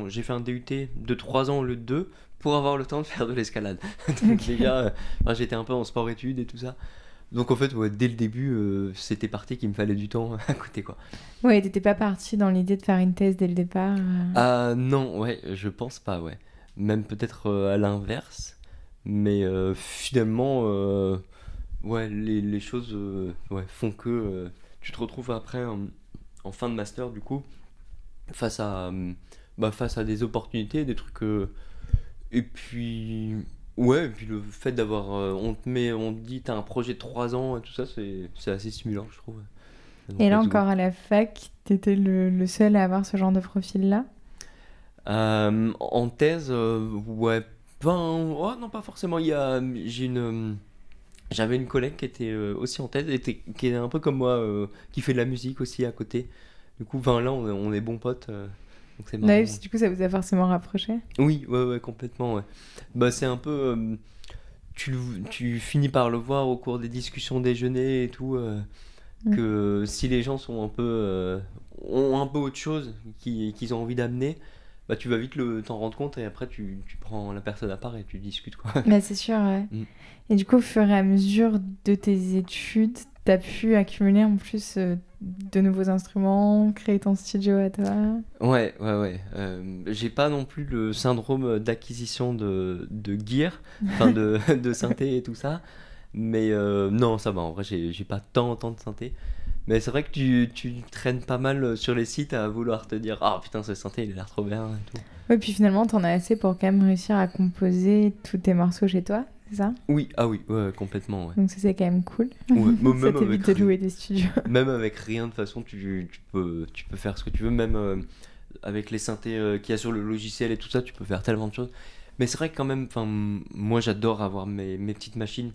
Speaker 2: j'ai fait un DUT de 3 ans au lieu de 2 pour avoir le temps de faire de l'escalade. Donc
Speaker 1: Ok.
Speaker 2: déjà, enfin, j'étais un peu en sport-études et tout ça. Donc en fait, ouais, dès le début, c'était parti qu'il me fallait du temps à côté quoi.
Speaker 1: Ouais, t'étais pas parti dans l'idée de faire une thèse dès le départ.
Speaker 2: Ah non, ouais, je pense pas, ouais. Même peut-être à l'inverse. Mais finalement, ouais, les choses ouais, font que. tu te retrouves après en fin de master du coup face à face à des opportunités, des trucs et puis ouais, et puis le fait d'avoir on te dit t'as un projet de 3 ans et tout ça, c'est assez stimulant je trouve. Donc
Speaker 1: Et là
Speaker 2: let's go.
Speaker 1: encore à la fac, t'étais le seul à avoir ce genre de profil-là?
Speaker 2: En thèse, ouais, oh non, pas forcément. J'avais une collègue qui était aussi en thèse, qui est un peu comme moi, qui fait de la musique aussi à côté. Du coup, là, on est bons potes, donc c'est marrant.
Speaker 1: Ouais, du coup, ça vous a forcément rapproché.
Speaker 2: Oui, ouais, complètement, ouais. Bah, c'est un peu, tu finis par le voir au cours des discussions déjeuner et tout, que si les gens sont ont un peu autre chose qu'ils ont envie d'amener, bah tu vas vite t'en rendre compte et après tu prends la personne à part et tu discutes quoi.
Speaker 1: Bah, c'est sûr, ouais.
Speaker 2: Mm.
Speaker 1: Et du coup, au fur et à mesure de tes études, t'as pu accumuler en plus de nouveaux instruments, créer ton studio à toi.
Speaker 2: Ouais. J'ai pas non plus le syndrome d'acquisition de gear, enfin de synthé et tout ça. Mais non, ça va, en vrai, j'ai pas tant de synthé. Mais c'est vrai que tu traînes pas mal sur les sites à vouloir te dire ah putain, ce synthé il a l'air trop bien et tout.
Speaker 1: Ouais, puis finalement, t'en as assez pour quand même réussir à composer tous tes morceaux chez toi, c'est ça?
Speaker 2: Oui, ah oui, ouais, complètement, ouais.
Speaker 1: Donc ça, c'est quand même cool.
Speaker 2: Ouais,
Speaker 1: Ça
Speaker 2: même
Speaker 1: t'évite de
Speaker 2: avec
Speaker 1: louer des studios.
Speaker 2: même avec rien, de toute façon, tu peux faire ce que tu veux, même avec les synthés qu'il y a sur le logiciel et tout ça, tu peux faire tellement de choses. Mais c'est vrai que quand même, moi j'adore avoir mes petites machines.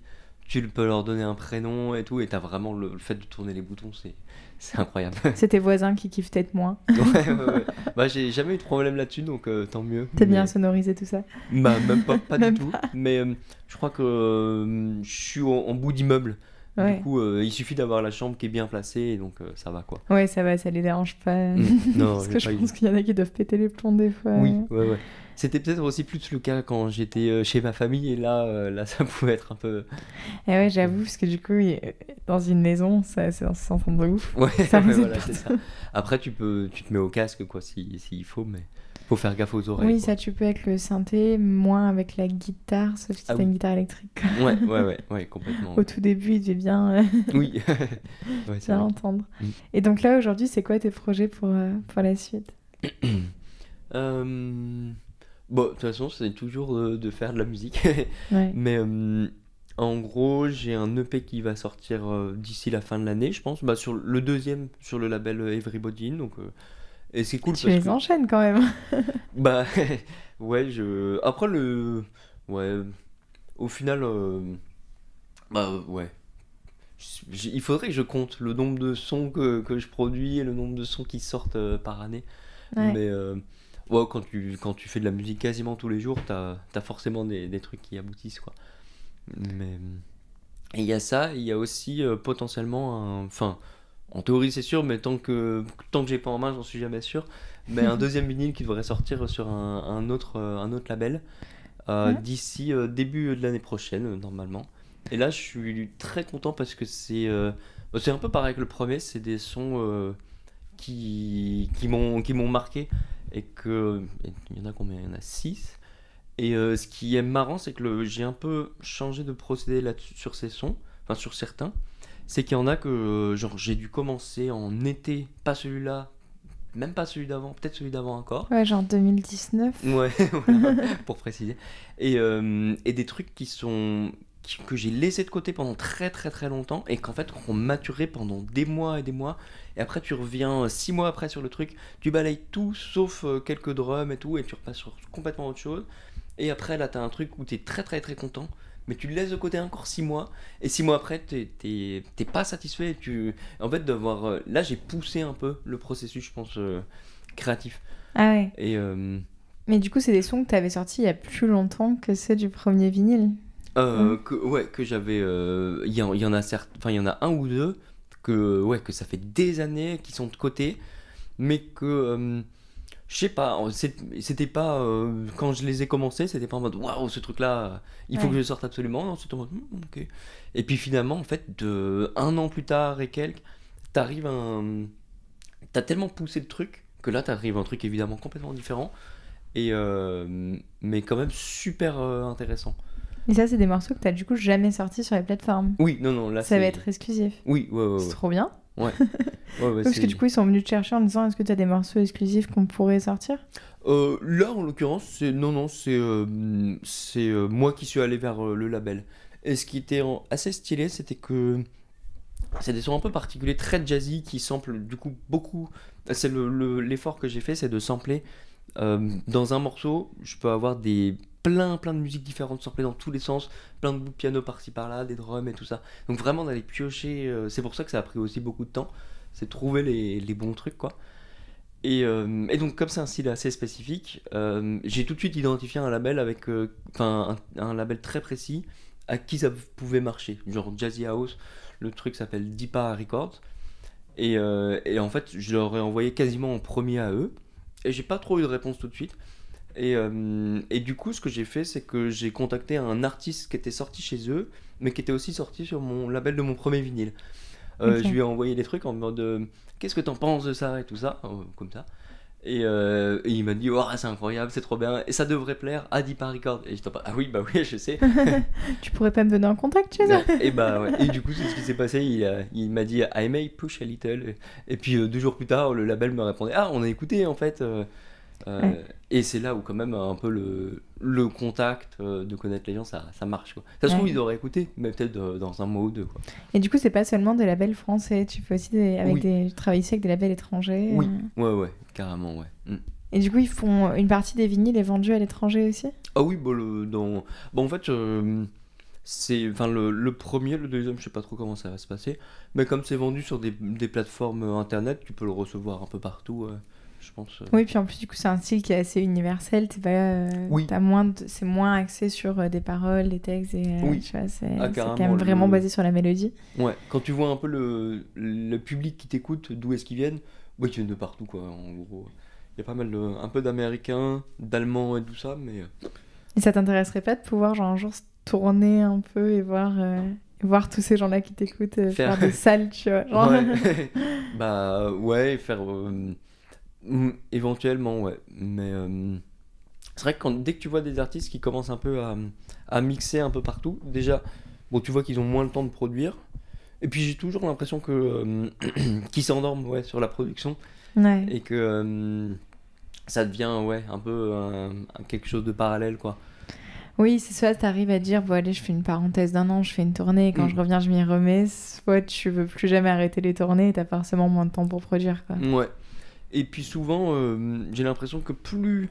Speaker 2: Tu peux leur donner un prénom et tout, et t'as vraiment le fait de tourner les boutons, c'est incroyable.
Speaker 1: C'est tes voisins qui kiffent peut-être moins.
Speaker 2: Ouais. Bah, j'ai jamais eu de problème là-dessus, donc tant mieux.
Speaker 1: T'as bien
Speaker 2: Mais-
Speaker 1: sonorisé tout ça.
Speaker 2: Bah, même pas
Speaker 1: Même
Speaker 2: du tout. Mais je crois que je suis en bout d'immeuble.
Speaker 1: Ouais.
Speaker 2: Du coup, il suffit d'avoir la chambre qui est bien placée, et donc ça va quoi.
Speaker 1: Ouais, ça va, ça les dérange pas.
Speaker 2: Non,
Speaker 1: Parce
Speaker 2: j'ai
Speaker 1: que je
Speaker 2: pas eu.
Speaker 1: pense qu'il y en a qui doivent péter les plombs des fois.
Speaker 2: Oui, ouais. C'était peut-être aussi plus le cas quand j'étais chez ma famille, et là, ça pouvait être un peu.
Speaker 1: Et ouais, j'avoue, parce que du coup, dans une maison, ça s'entend de ouf.
Speaker 2: Ouais,
Speaker 1: Ça
Speaker 2: ouais,
Speaker 1: résonne
Speaker 2: voilà, c'est ça. Après, tu te mets au casque, quoi, s'il faut, mais faut faire gaffe aux oreilles.
Speaker 1: Oui,
Speaker 2: Quoi.
Speaker 1: ça tu peux avec le synthé, moins avec la guitare, sauf si
Speaker 2: Ah
Speaker 1: t'as
Speaker 2: oui.
Speaker 1: une guitare électrique, quoi.
Speaker 2: Ouais, complètement.
Speaker 1: Au tout début, il devait bien,
Speaker 2: Oui, ouais, c'est
Speaker 1: bien
Speaker 2: vrai.
Speaker 1: l'entendre.
Speaker 2: Mm.
Speaker 1: Et donc là, aujourd'hui, c'est quoi tes projets pour la suite?
Speaker 2: Euh, Bon, de toute façon, c'est toujours de faire de la musique.
Speaker 1: Ouais.
Speaker 2: Mais en gros, j'ai un EP qui va sortir d'ici la fin de l'année, je pense. Bah, sur le deuxième, sur le label Everybody In, donc, et c'est cool
Speaker 1: Tu
Speaker 2: parce
Speaker 1: les
Speaker 2: que.
Speaker 1: enchaînes quand même.
Speaker 2: Bah, ouais, Après, Ouais, au final. Bah, ouais. Il faudrait que je compte le nombre de sons que je produis et le nombre de sons qui sortent par année.
Speaker 1: Ouais.
Speaker 2: Mais ouais, quand tu fais de la musique quasiment tous les jours, t'as forcément des trucs qui aboutissent, quoi. Mais et il y a ça, il y a aussi potentiellement enfin, en théorie c'est sûr, mais tant que j'ai pas en main, j'en suis jamais sûr. Mais un deuxième vinyle qui devrait sortir sur un autre label
Speaker 1: Ouais.
Speaker 2: d'ici début de l'année prochaine, normalement. Et là, je suis très content parce que c'est un peu pareil que le premier, c'est des sons qui m'ont marqué et il y en a combien? Il y en a 6. Et ce qui est marrant, c'est que j'ai un peu changé de procédé là sur ces sons, enfin sur certains. C'est qu'il y en a que genre j'ai dû commencer en été, pas celui-là, même pas celui d'avant, peut-être celui d'avant encore.
Speaker 1: Ouais, genre 2019.
Speaker 2: Ouais, voilà, pour préciser. Et des trucs que j'ai laissé de côté pendant très très très longtemps et qu'en fait ont maturé pendant des mois et des mois. Et après tu reviens 6 mois après sur le truc, tu balayes tout sauf quelques drums et tout et tu repasses sur complètement autre chose. Et après là t'as un truc où t'es très très très content, mais tu le laisses de côté encore 6 mois. Et 6 mois après t'es pas satisfait. En fait là j'ai poussé un peu le processus, je pense, créatif.
Speaker 1: Ah ouais.
Speaker 2: Et
Speaker 1: Mais du coup, c'est des sons que t'avais sortis il y a plus longtemps que ceux du premier vinyle.
Speaker 2: que j'avais il y en a certes, enfin il y en a un ou deux que ça fait des années qui sont de côté, mais que je sais pas, c'était pas quand je les ai commencés, c'était pas en mode waouh, ce truc là il faut
Speaker 1: Ouais.
Speaker 2: que je le sorte absolument. Non, c'était en mode ok. Et puis finalement en fait de un an plus tard et quelques, t'arrives à t'as tellement poussé le truc que là t'arrives à un truc évidemment complètement différent et mais quand même super intéressant.
Speaker 1: Et ça, c'est des morceaux que t'as du coup jamais sortis sur les plateformes.
Speaker 2: Oui, non, là
Speaker 1: Ça va
Speaker 2: c'est.
Speaker 1: être exclusif.
Speaker 2: Oui, ouais.
Speaker 1: C'est trop bien.
Speaker 2: Ouais. Ouais,
Speaker 1: Parce que du coup, ils sont venus te chercher en disant est-ce que tu as des morceaux exclusifs qu'on pourrait sortir?
Speaker 2: Là, en l'occurrence, non, c'est moi qui suis allé vers le label. Et ce qui était assez stylé, c'était que c'est des sons un peu particuliers, très jazzy, qui samplent du coup beaucoup. C'est l'effort que j'ai fait, c'est de sampler. Dans un morceau, je peux avoir plein de musiques différentes samplées dans tous les sens, plein de bouts de piano par-ci par-là, des drums et tout ça. Donc vraiment d'aller piocher, c'est pour ça que ça a pris aussi beaucoup de temps, c'est de trouver les bons trucs quoi. Et donc comme c'est un style assez spécifique, j'ai tout de suite identifié un label avec, un label très précis à qui ça pouvait marcher, genre Jazzy House, le truc s'appelle Deepa Records. Et en fait, je leur ai envoyé quasiment en premier à eux. Et j'ai pas trop eu de réponse tout de suite. Et du coup, ce que j'ai fait, c'est que j'ai contacté un artiste qui était sorti chez eux, mais qui était aussi sorti sur mon label de mon premier vinyle. Je
Speaker 1: Ok.
Speaker 2: lui ai envoyé des trucs en mode qu'est-ce que t'en penses de ça et tout ça, comme ça. Et il m'a dit oh, c'est incroyable, c'est trop bien, et ça devrait plaire à Deepa Records. Et j'étais pas ah oui, bah oui, je sais.
Speaker 1: Tu pourrais pas me donner en contact chez eux?
Speaker 2: Non, et bah ouais. Et du coup, c'est ce qui s'est passé. Il m'a dit I may push a little. Et puis 2 jours plus tard, le label me répondait ah, on a écouté en fait.
Speaker 1: Ouais.
Speaker 2: Et c'est là où, quand même, un peu le contact, de connaître les gens, ça marche quoi. Ça se trouve,
Speaker 1: Ouais.
Speaker 2: ils auraient écouté, mais peut-être dans un mois ou deux quoi.
Speaker 1: Et du coup, c'est pas seulement des labels français, tu fais aussi
Speaker 2: Oui,
Speaker 1: tu travailles aussi avec des labels étrangers.
Speaker 2: oui, ouais, carrément, ouais. Mm.
Speaker 1: Et du coup, ils font une partie des vinyles est vendue à l'étranger aussi?
Speaker 2: Ah oui, bon, bon, en fait, enfin, le premier, le deuxième, je sais pas trop comment ça va se passer, mais comme c'est vendu sur des plateformes internet, tu peux le recevoir un peu partout, je pense.
Speaker 1: Oui, puis en plus, du coup, c'est un style qui est assez universel. T'es pas,
Speaker 2: Oui,
Speaker 1: c'est moins axé sur des paroles, des textes, et
Speaker 2: oui,
Speaker 1: tu vois,
Speaker 2: ah,
Speaker 1: c'est quand
Speaker 2: carrément,
Speaker 1: même vraiment basé sur la mélodie.
Speaker 2: ouais, quand tu vois un peu le public qui t'écoute, d'où est-ce qu'ils viennent, ouais, ils viennent de partout, quoi, en gros. Il y a pas mal un peu d'Américains, d'Allemands et tout ça, mais
Speaker 1: Et ça t'intéresserait pas de pouvoir, genre, un jour se tourner un peu et voir tous ces gens-là qui t'écoutent
Speaker 2: faire...
Speaker 1: faire des salles, tu vois. Genre...
Speaker 2: Ouais, bah ouais, faire... éventuellement, ouais, mais c'est vrai que dès que tu vois des artistes qui commencent un peu à mixer un peu partout, déjà, bon, tu vois qu'ils ont moins le temps de produire, et puis j'ai toujours l'impression que qu'ils s'endorment, ouais, sur la production,
Speaker 1: Ouais.
Speaker 2: et que ça devient, ouais, un peu quelque chose de parallèle, quoi.
Speaker 1: Oui, c'est soit t'arrives à dire, bon allez, je fais une parenthèse d'un an, je fais une tournée, et quand je
Speaker 2: Mm.
Speaker 1: reviens, je m'y remets, soit tu veux plus jamais arrêter les tournées et t'as forcément moins de temps pour produire, quoi.
Speaker 2: Ouais. Et puis souvent, j'ai l'impression que plus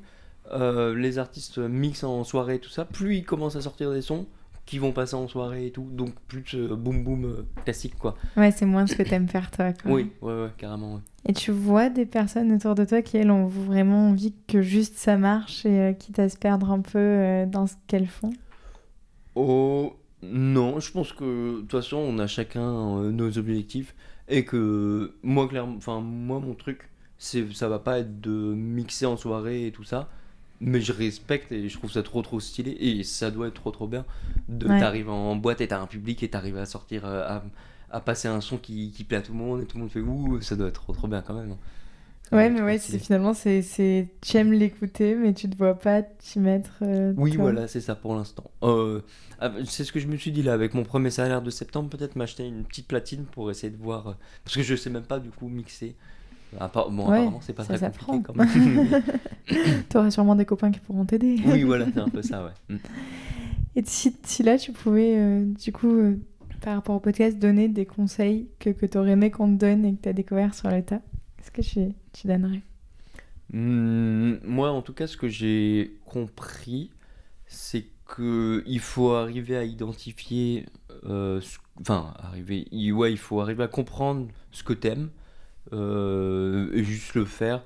Speaker 2: les artistes mixent en soirée et tout ça, plus ils commencent à sortir des sons qui vont passer en soirée et tout, donc plus boom boom classique quoi.
Speaker 1: Ouais, c'est moins ce que t'aimes faire, toi, quoi.
Speaker 2: Oui, ouais, carrément. Ouais.
Speaker 1: Et tu vois des personnes autour de toi qui, elles, ont vraiment envie que juste ça marche et quitte à se perdre un peu dans ce qu'elles font?
Speaker 2: Oh non, je pense que de toute façon on a chacun nos objectifs et que moi clairement, enfin moi mon truc, ça va pas être de mixer en soirée et tout ça, mais je respecte et je trouve ça trop stylé et ça doit être trop bien de
Speaker 1: Ouais.
Speaker 2: t'arrives en boîte et t'as un public et t'arrives à sortir à passer un son qui plaît à tout le monde et tout le monde fait ouh, ça doit être trop bien quand même. Ça doit
Speaker 1: Ouais,
Speaker 2: être
Speaker 1: mais
Speaker 2: trop
Speaker 1: ouais,
Speaker 2: stylé.
Speaker 1: finalement, tu aimes l'écouter, mais tu te vois pas t'y mettre,
Speaker 2: Oui,
Speaker 1: toi.
Speaker 2: voilà, c'est ça pour l'instant. C'est ce que je me suis dit là, avec mon premier salaire de septembre, peut-être m'acheter une petite platine pour essayer de voir. Parce que je sais même pas du coup mixer. Bon,
Speaker 1: Ouais,
Speaker 2: apparemment, c'est pas
Speaker 1: ça
Speaker 2: très compliqué
Speaker 1: s'apprend.
Speaker 2: quand même.
Speaker 1: T'auras sûrement des copains qui pourront t'aider.
Speaker 2: Oui, voilà, c'est un peu ça, ouais. Mm.
Speaker 1: Et si là, tu pouvais, du coup, par rapport au podcast, donner des conseils que t'aurais aimé qu'on te donne et que t'as découvert sur le tas, qu'est-ce que tu donnerais?
Speaker 2: Moi, en tout cas, ce que j'ai compris, c'est que il faut arriver à identifier. Enfin, ouais, il faut arriver à comprendre ce que t'aimes et juste le faire.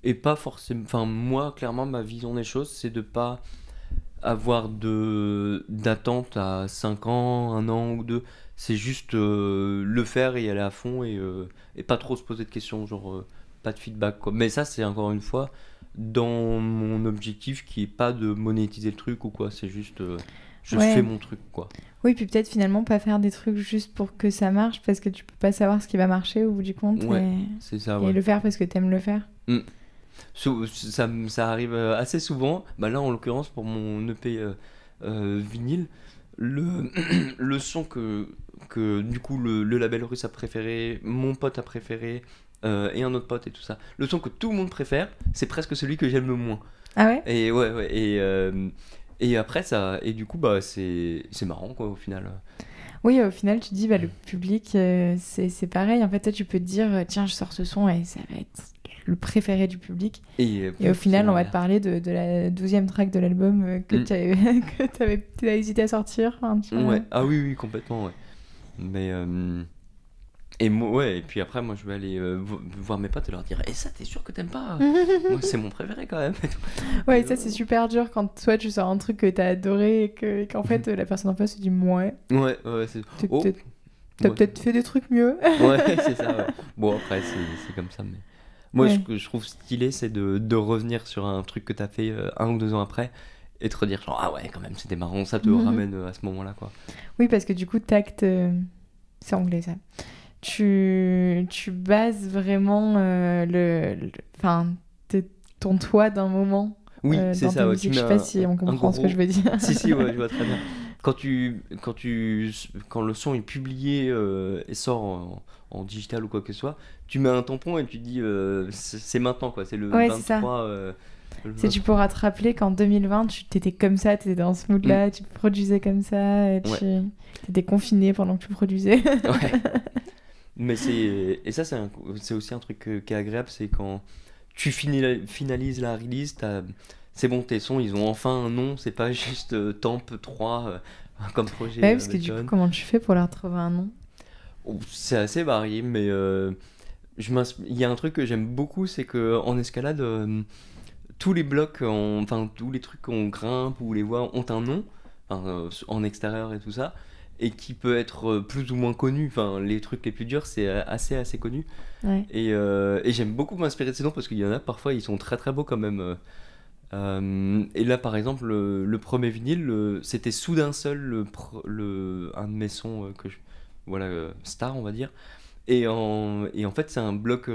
Speaker 2: Et pas forcément. Enfin, moi, clairement, ma vision des choses, c'est de pas avoir d'attente à 5 ans, 1 an ou 2. C'est juste le faire et y aller à fond et pas trop se poser de questions, genre pas de feedback quoi. Mais ça, c'est encore une fois dans mon objectif qui est pas de monétiser le truc ou quoi, c'est juste je fais
Speaker 1: Ouais.
Speaker 2: mon truc quoi.
Speaker 1: Oui, puis peut-être finalement pas faire des trucs juste pour que ça marche parce que tu peux pas savoir ce qui va marcher au bout du compte
Speaker 2: Ouais, c'est ça,
Speaker 1: et
Speaker 2: ouais.
Speaker 1: le faire parce que t'aimes le faire.
Speaker 2: Mm. Ça arrive assez souvent. Bah là, en l'occurrence, pour mon EP vinyle, le, le son que du coup le label russe a préféré, mon pote a préféré, et un autre pote et tout ça. Le son que tout le monde préfère, c'est presque celui que j'aime le moins.
Speaker 1: Ah ouais?
Speaker 2: Et ouais, et après ça, et du coup, bah, c'est marrant, quoi, au final.
Speaker 1: Oui, au final, tu dis, bah, le public, c'est pareil. En fait, toi, tu peux te dire, tiens, je sors ce son et ça va être le préféré du public. Et au final, on va te parler de la 12e track de l'album que t'as hésité à sortir. Enfin, tu vois.
Speaker 2: Ouais, ah oui, oui, complètement, ouais. Mais, et moi, ouais, et puis après, moi, je vais aller voir mes potes et leur dire, et ça, t'es sûr que t'aimes pas? Moi, c'est mon préféré quand même.
Speaker 1: Ouais, ça, c'est super dur quand toi, tu sors un truc que t'as adoré et qu'en fait, la personne en face se dit, ouais,
Speaker 2: Ouais, c'est. Oh,
Speaker 1: t'as
Speaker 2: ouais.
Speaker 1: peut-être fait des trucs mieux.
Speaker 2: Ouais, c'est ça, ouais. Bon, après, c'est comme ça, mais. Moi,
Speaker 1: Ouais.
Speaker 2: ce que je trouve stylé, c'est de revenir sur un truc que t'as fait 1 ou 2 ans après et te redire, genre, ah ouais, quand même, c'était marrant, ça te ramène à ce moment-là, quoi.
Speaker 1: Oui, parce que du coup, tact, c'est anglais ça. Tu bases vraiment enfin, ton toit d'un moment
Speaker 2: Oui, c'est
Speaker 1: dans
Speaker 2: ça,
Speaker 1: ta
Speaker 2: ouais.
Speaker 1: musique.
Speaker 2: Tu
Speaker 1: Je
Speaker 2: mets
Speaker 1: sais pas si on comprend ce que je veux dire.
Speaker 2: Si, ouais, je vois très bien. Quand le son est publié et sort en digital ou quoi que ce soit, tu mets un tampon et tu dis c'est maintenant, quoi. C'est le
Speaker 1: Ouais, c'est ça.
Speaker 2: 23.
Speaker 1: C'est tu pourras te rappeler qu'en 2020, tu t'étais comme ça, t'étais dans ce mood-là, tu produisais comme ça, et
Speaker 2: Ouais.
Speaker 1: t'étais confiné pendant que tu produisais.
Speaker 2: Ouais. Mais et ça, c'est aussi un truc qui est agréable, c'est quand tu finalises la release, c'est bon, tes sons, ils ont enfin un nom, c'est pas juste Temp 3 comme projet.
Speaker 1: Ouais, parce que
Speaker 2: avec
Speaker 1: du coup,
Speaker 2: John.
Speaker 1: comment tu fais pour leur trouver un nom?
Speaker 2: Oh, c'est assez varié, mais il y a un truc que j'aime beaucoup, c'est que en escalade, tous les blocs, enfin tous les trucs qu'on grimpe ou les voit ont un nom, enfin, en extérieur et tout ça, et qui peut être plus ou moins connu. Enfin, les trucs les plus durs, c'est assez connu.
Speaker 1: Ouais.
Speaker 2: Et j'aime beaucoup m'inspirer de ces noms parce qu'il y en a parfois, ils sont très très beaux quand même. Et là, par exemple, le premier vinyle, c'était soudain seul un de mes sons voilà, star, on va dire. Et en fait, c'est un bloc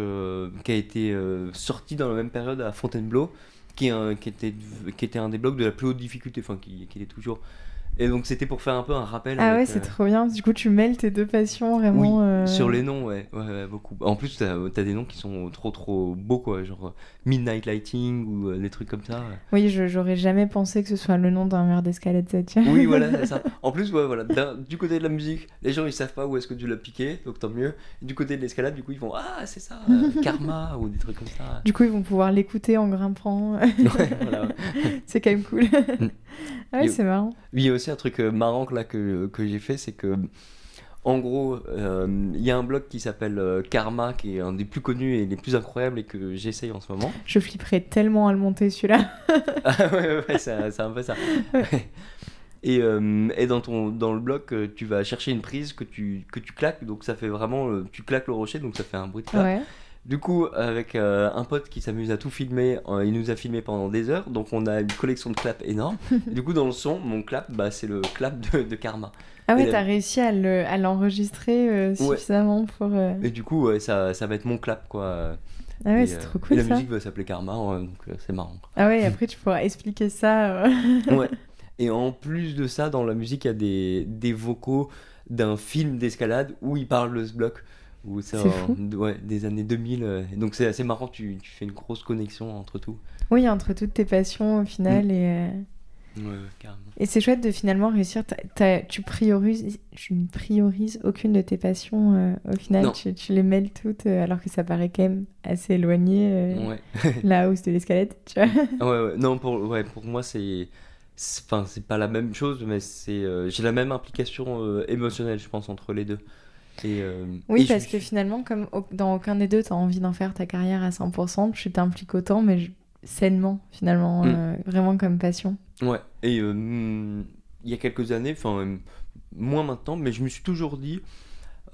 Speaker 2: qui a été sorti dans la même période à Fontainebleau, qui était un des blocs de la plus haute difficulté, enfin, qui est toujours. Et donc, c'était pour faire un peu un rappel
Speaker 1: Ah ouais,
Speaker 2: avec.
Speaker 1: c'est trop bien. Du coup, tu mêles tes deux passions
Speaker 2: Oui,
Speaker 1: vraiment.
Speaker 2: sur les noms, ouais, beaucoup. En plus, t'as des noms qui sont trop beaux, quoi, genre Midnight Lighting ou des trucs comme ça.
Speaker 1: Oui, j'aurais jamais pensé que ce soit le nom d'un mur d'escalade, ça, tu vois.
Speaker 2: Oui, voilà, c'est ça. En plus, ouais, voilà, du côté de la musique, les gens ils savent pas où est-ce que tu l'as piqué, donc tant mieux. Et du côté de l'escalade, du coup, ils font ah, c'est ça, Karma ou des trucs comme ça.
Speaker 1: Du coup, ils vont pouvoir l'écouter en grimpant.
Speaker 2: Ouais, voilà.
Speaker 1: C'est quand même cool. Ah ouais,
Speaker 2: Et-
Speaker 1: c'est marrant.
Speaker 2: Oui, il y a aussi un truc marrant que j'ai fait, c'est que en gros, il y a un blog qui s'appelle Karma, qui est un des plus connus et les plus incroyables et que j'essaye en ce moment.
Speaker 1: Je flipperais tellement à le monter, celui-là.
Speaker 2: Ah ouais, c'est un peu ça. Et dans le bloc, tu vas chercher une prise que tu claques, donc ça fait vraiment, tu claques le rocher, donc ça fait un bruit de clap.
Speaker 1: Ouais.
Speaker 2: Du coup, avec un pote qui s'amuse à tout filmer, il nous a filmé pendant des heures, donc on a une collection de claps énorme. Et du coup, dans le son, mon clap, bah, c'est le clap de Karma.
Speaker 1: Ah ouais,
Speaker 2: Et
Speaker 1: t'as réussi à l'enregistrer
Speaker 2: Ouais.
Speaker 1: suffisamment pour.
Speaker 2: Et du coup, ouais, ça va être mon clap, quoi.
Speaker 1: Ah ouais,
Speaker 2: Et,
Speaker 1: c'est trop
Speaker 2: et
Speaker 1: cool
Speaker 2: la
Speaker 1: ça.
Speaker 2: musique va s'appeler Karma, donc c'est marrant.
Speaker 1: Ah ouais, et après tu pourras expliquer ça.
Speaker 2: Ouais. Et en plus de ça, dans la musique, il y a des vocaux d'un film d'escalade où il parle de ce bloc. Où
Speaker 1: C'est fou.
Speaker 2: ouais, des années 2000. Et donc c'est assez marrant, tu fais une grosse connexion entre tout.
Speaker 1: Oui, entre toutes tes passions au final
Speaker 2: Ouais, carrément.
Speaker 1: et c'est chouette de finalement réussir. Tu ne priorises aucune de tes passions au final.
Speaker 2: Non.
Speaker 1: Tu les mêles toutes alors que ça paraît quand même assez éloigné
Speaker 2: Ouais.
Speaker 1: la hausse de l'escalade, tu vois.
Speaker 2: Ouais. Non, pour moi, enfin, c'est pas la même chose, mais j'ai la même implication émotionnelle, je pense, entre les deux.
Speaker 1: Oui,
Speaker 2: Et
Speaker 1: parce que finalement, comme dans aucun des deux, tu as envie d'en faire ta carrière à 100%, tu t'impliques autant, mais sainement, finalement, vraiment comme passion.
Speaker 2: Ouais, et il y a quelques années, enfin, moins maintenant, mais je me suis toujours dit,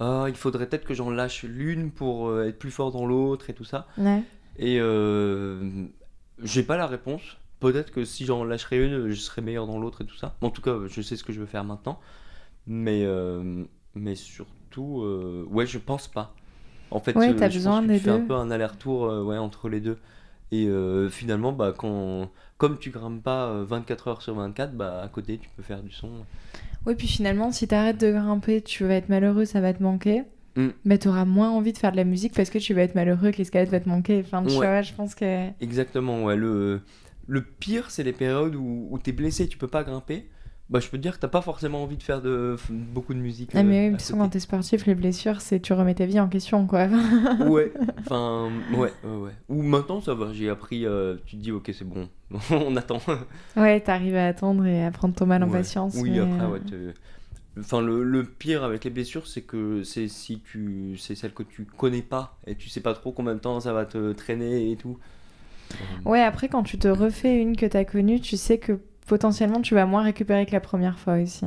Speaker 2: ah, il faudrait peut-être que j'en lâche l'une pour être plus fort dans l'autre et tout ça.
Speaker 1: Ouais.
Speaker 2: Et j'ai pas la réponse. Peut-être que si j'en lâcherais une, je serais meilleur dans l'autre et tout ça. En tout cas, je sais ce que je veux faire maintenant. Mais surtout, ouais, je pense pas. En fait,
Speaker 1: Ouais, t'as
Speaker 2: je
Speaker 1: besoin
Speaker 2: pense que
Speaker 1: des
Speaker 2: tu fais un
Speaker 1: deux.
Speaker 2: peu un aller-retour ouais, entre les deux. Et finalement, bah, comme tu grimpes pas 24 heures sur 24, bah, à côté, tu peux faire du son.
Speaker 1: Oui, puis finalement, si t'arrêtes de grimper, tu vas être malheureux, ça va te manquer. Mais t'auras moins envie de faire de la musique parce que tu vas être malheureux, que l'escalade va te manquer. Enfin, tu vois, je pense que...
Speaker 2: Exactement, ouais. Le pire, c'est les périodes où t'es blessé, tu peux pas grimper. Bah, je peux te dire que t'as pas forcément envie de faire beaucoup de musique.
Speaker 1: Ah, mais oui,
Speaker 2: à
Speaker 1: souvent quand
Speaker 2: côté.
Speaker 1: t'es sportif, les blessures, c'est tu remets ta vie en question, quoi.
Speaker 2: Ouais, enfin, ouais. Ou maintenant, ça va, j'ai appris, tu te dis, ok, c'est bon, on attend.
Speaker 1: Ouais, t'arrives à attendre et à prendre ton mal en
Speaker 2: Ouais.
Speaker 1: patience.
Speaker 2: Oui,
Speaker 1: mais,
Speaker 2: après, ouais. Enfin, le pire avec les blessures, c'est que c'est celle que tu connais pas et tu sais pas trop combien de temps ça va te traîner et tout.
Speaker 1: Ouais, après, quand tu te refais une que t'as connue, tu sais que potentiellement tu vas moins récupérer que la première fois aussi.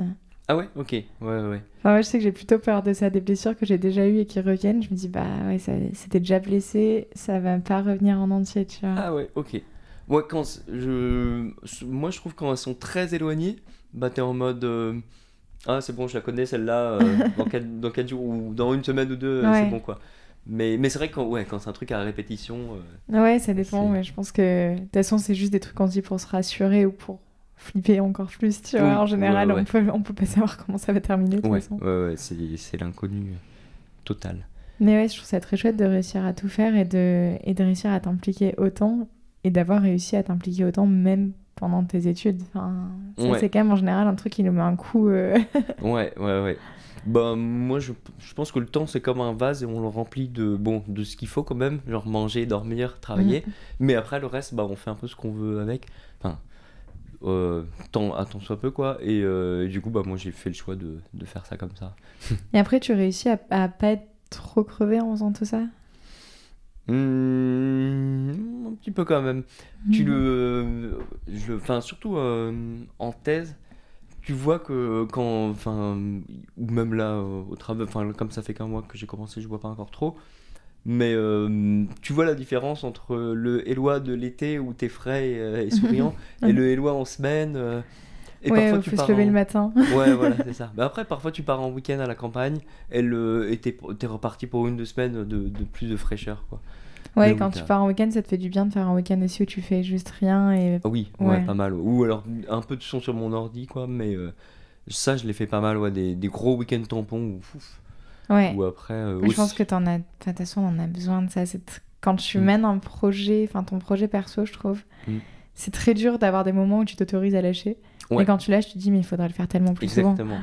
Speaker 2: Ah ouais, ok, ouais.
Speaker 1: Enfin, moi, je sais que j'ai plutôt peur de ça, des blessures que j'ai déjà eues et qui reviennent. Je me dis, bah ouais, c'était déjà blessé, ça va pas revenir en entier, tu vois.
Speaker 2: Ah ouais, ok. Moi, moi, je trouve quand elles sont très éloignées, bah t'es en mode ah, c'est bon, je la connais celle-là, dans 4 jours ou dans une semaine ou deux, c'est
Speaker 1: Ouais.
Speaker 2: bon quoi. Mais c'est vrai que quand c'est un truc à répétition,
Speaker 1: Ouais, ça dépend,
Speaker 2: c'est.
Speaker 1: mais je pense que de toute façon, c'est juste des trucs qu'on se dit pour se rassurer ou pour flipper encore plus, tu vois.
Speaker 2: Oui,
Speaker 1: En général,
Speaker 2: ouais.
Speaker 1: on peut pas savoir comment ça va terminer, de toute façon.
Speaker 2: Ouais, c'est l'inconnu total.
Speaker 1: Mais ouais, je trouve ça très chouette de réussir à tout faire et de réussir à t'impliquer autant et d'avoir réussi à t'impliquer autant même pendant tes études. Enfin, ça,
Speaker 2: Ouais.
Speaker 1: c'est quand même en général un truc qui nous met un coup.
Speaker 2: Ouais. Bah, moi, je pense que le temps, c'est comme un vase et on le remplit de ce qu'il faut quand même, genre manger, dormir, travailler. Mais après, le reste, bah, on fait un peu ce qu'on veut avec. Enfin, tant soit peu, quoi. Et du coup, bah, moi, j'ai fait le choix de faire ça comme ça.
Speaker 1: Et après, tu réussis à pas être trop crevé en faisant tout ça?
Speaker 2: Un petit peu quand même. Enfin, surtout en thèse, tu vois que enfin, ou même là au travail, enfin, comme ça fait qu'un mois que j'ai commencé, je vois pas encore trop. Mais tu vois la différence entre le Éloi de l'été où t'es frais et souriant et le Éloi en semaine. Et
Speaker 1: Ouais,
Speaker 2: parfois
Speaker 1: il
Speaker 2: tu
Speaker 1: faut se
Speaker 2: pars
Speaker 1: lever le
Speaker 2: en.
Speaker 1: matin.
Speaker 2: Ouais, voilà, c'est ça. Mais après, parfois tu pars en week-end à la campagne et t'es reparti pour 1 2 semaines de plus de fraîcheur, quoi. Mais
Speaker 1: Ouais,
Speaker 2: oui,
Speaker 1: quand tu pars en week-end, ça te fait du bien de faire un week-end aussi où tu fais juste rien et...
Speaker 2: Ah oui,
Speaker 1: Ouais.
Speaker 2: pas mal. Ou alors un peu de son sur mon ordi, quoi. Mais ça, je l'ai fait pas mal, ouais. Des gros week-ends tampons
Speaker 1: Ouais.
Speaker 2: ou après
Speaker 1: Je pense
Speaker 2: aussi.
Speaker 1: que t'en as... Enfin, de toute façon, on en a besoin de ça. Quand tu
Speaker 2: Mm.
Speaker 1: mènes un projet, enfin ton projet perso, je trouve,
Speaker 2: Mm.
Speaker 1: c'est très dur d'avoir des moments où tu t'autorises à lâcher.
Speaker 2: Ouais,
Speaker 1: Et quand tu lâches, tu te dis, mais il faudrait le faire tellement plus souvent.
Speaker 2: exactement.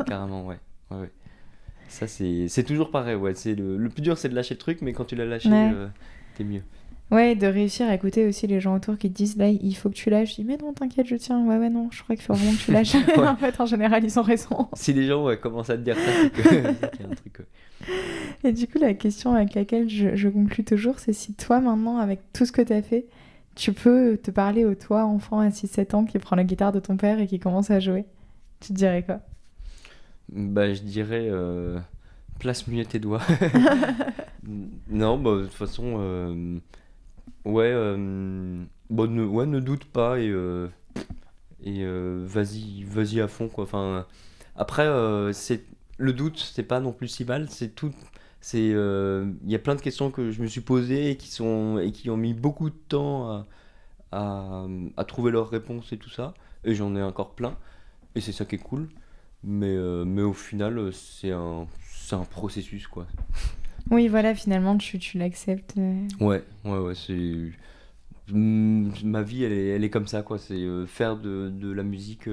Speaker 2: Carrément, ouais. Ouais. Ça, c'est toujours pareil, ouais. Le plus dur, c'est de lâcher le truc, mais quand tu l'as lâché,
Speaker 1: Ouais.
Speaker 2: t'es mieux.
Speaker 1: Ouais, de réussir à écouter aussi les gens autour qui te disent, là, il faut que tu lâches. Je dis, mais non, t'inquiète, je tiens. Ouais, non, je crois qu'il faut vraiment que tu lâches.
Speaker 2: Ouais.
Speaker 1: En fait, en général, ils ont raison.
Speaker 2: Si les gens commencent à te dire ça, c'est c'est qu'il y a un truc.
Speaker 1: Et du coup, la question avec laquelle je conclue toujours, c'est si toi, maintenant, avec tout ce que t'as fait, tu peux te parler au toi, enfant à 6-7 ans, qui prend la guitare de ton père et qui commence à jouer. Tu te dirais quoi?
Speaker 2: Bah, je dirais place mieux tes doigts. Non, bah, de toute façon, ouais, bon, ne doute pas et vas-y à fond, quoi. Enfin, après, le doute, c'est pas non plus si mal. C'est tout. Il y a plein de questions que je me suis posées et qui ont mis beaucoup de temps à trouver leurs réponses et tout ça. Et j'en ai encore plein. Et c'est ça qui est cool. Mais au final, c'est un processus, quoi.
Speaker 1: Oui, voilà, finalement, tu l'acceptes.
Speaker 2: Ouais, ma vie, elle est comme ça, quoi. C'est faire de la musique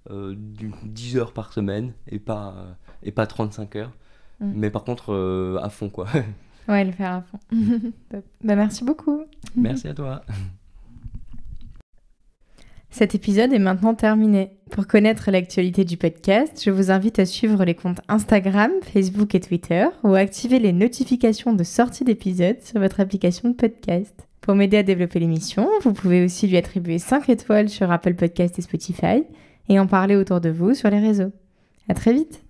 Speaker 2: 10 heures par semaine et pas 35 heures. Mais par contre, à fond, quoi.
Speaker 1: Ouais, le faire à fond. Bah, merci beaucoup.
Speaker 2: Merci à toi.
Speaker 1: Cet épisode est maintenant terminé. Pour connaître l'actualité du podcast, je vous invite à suivre les comptes Instagram, Facebook et Twitter ou à activer les notifications de sortie d'épisodes sur votre application de podcast. Pour m'aider à développer l'émission, vous pouvez aussi lui attribuer 5 étoiles sur Apple Podcasts et Spotify et en parler autour de vous sur les réseaux. À très vite!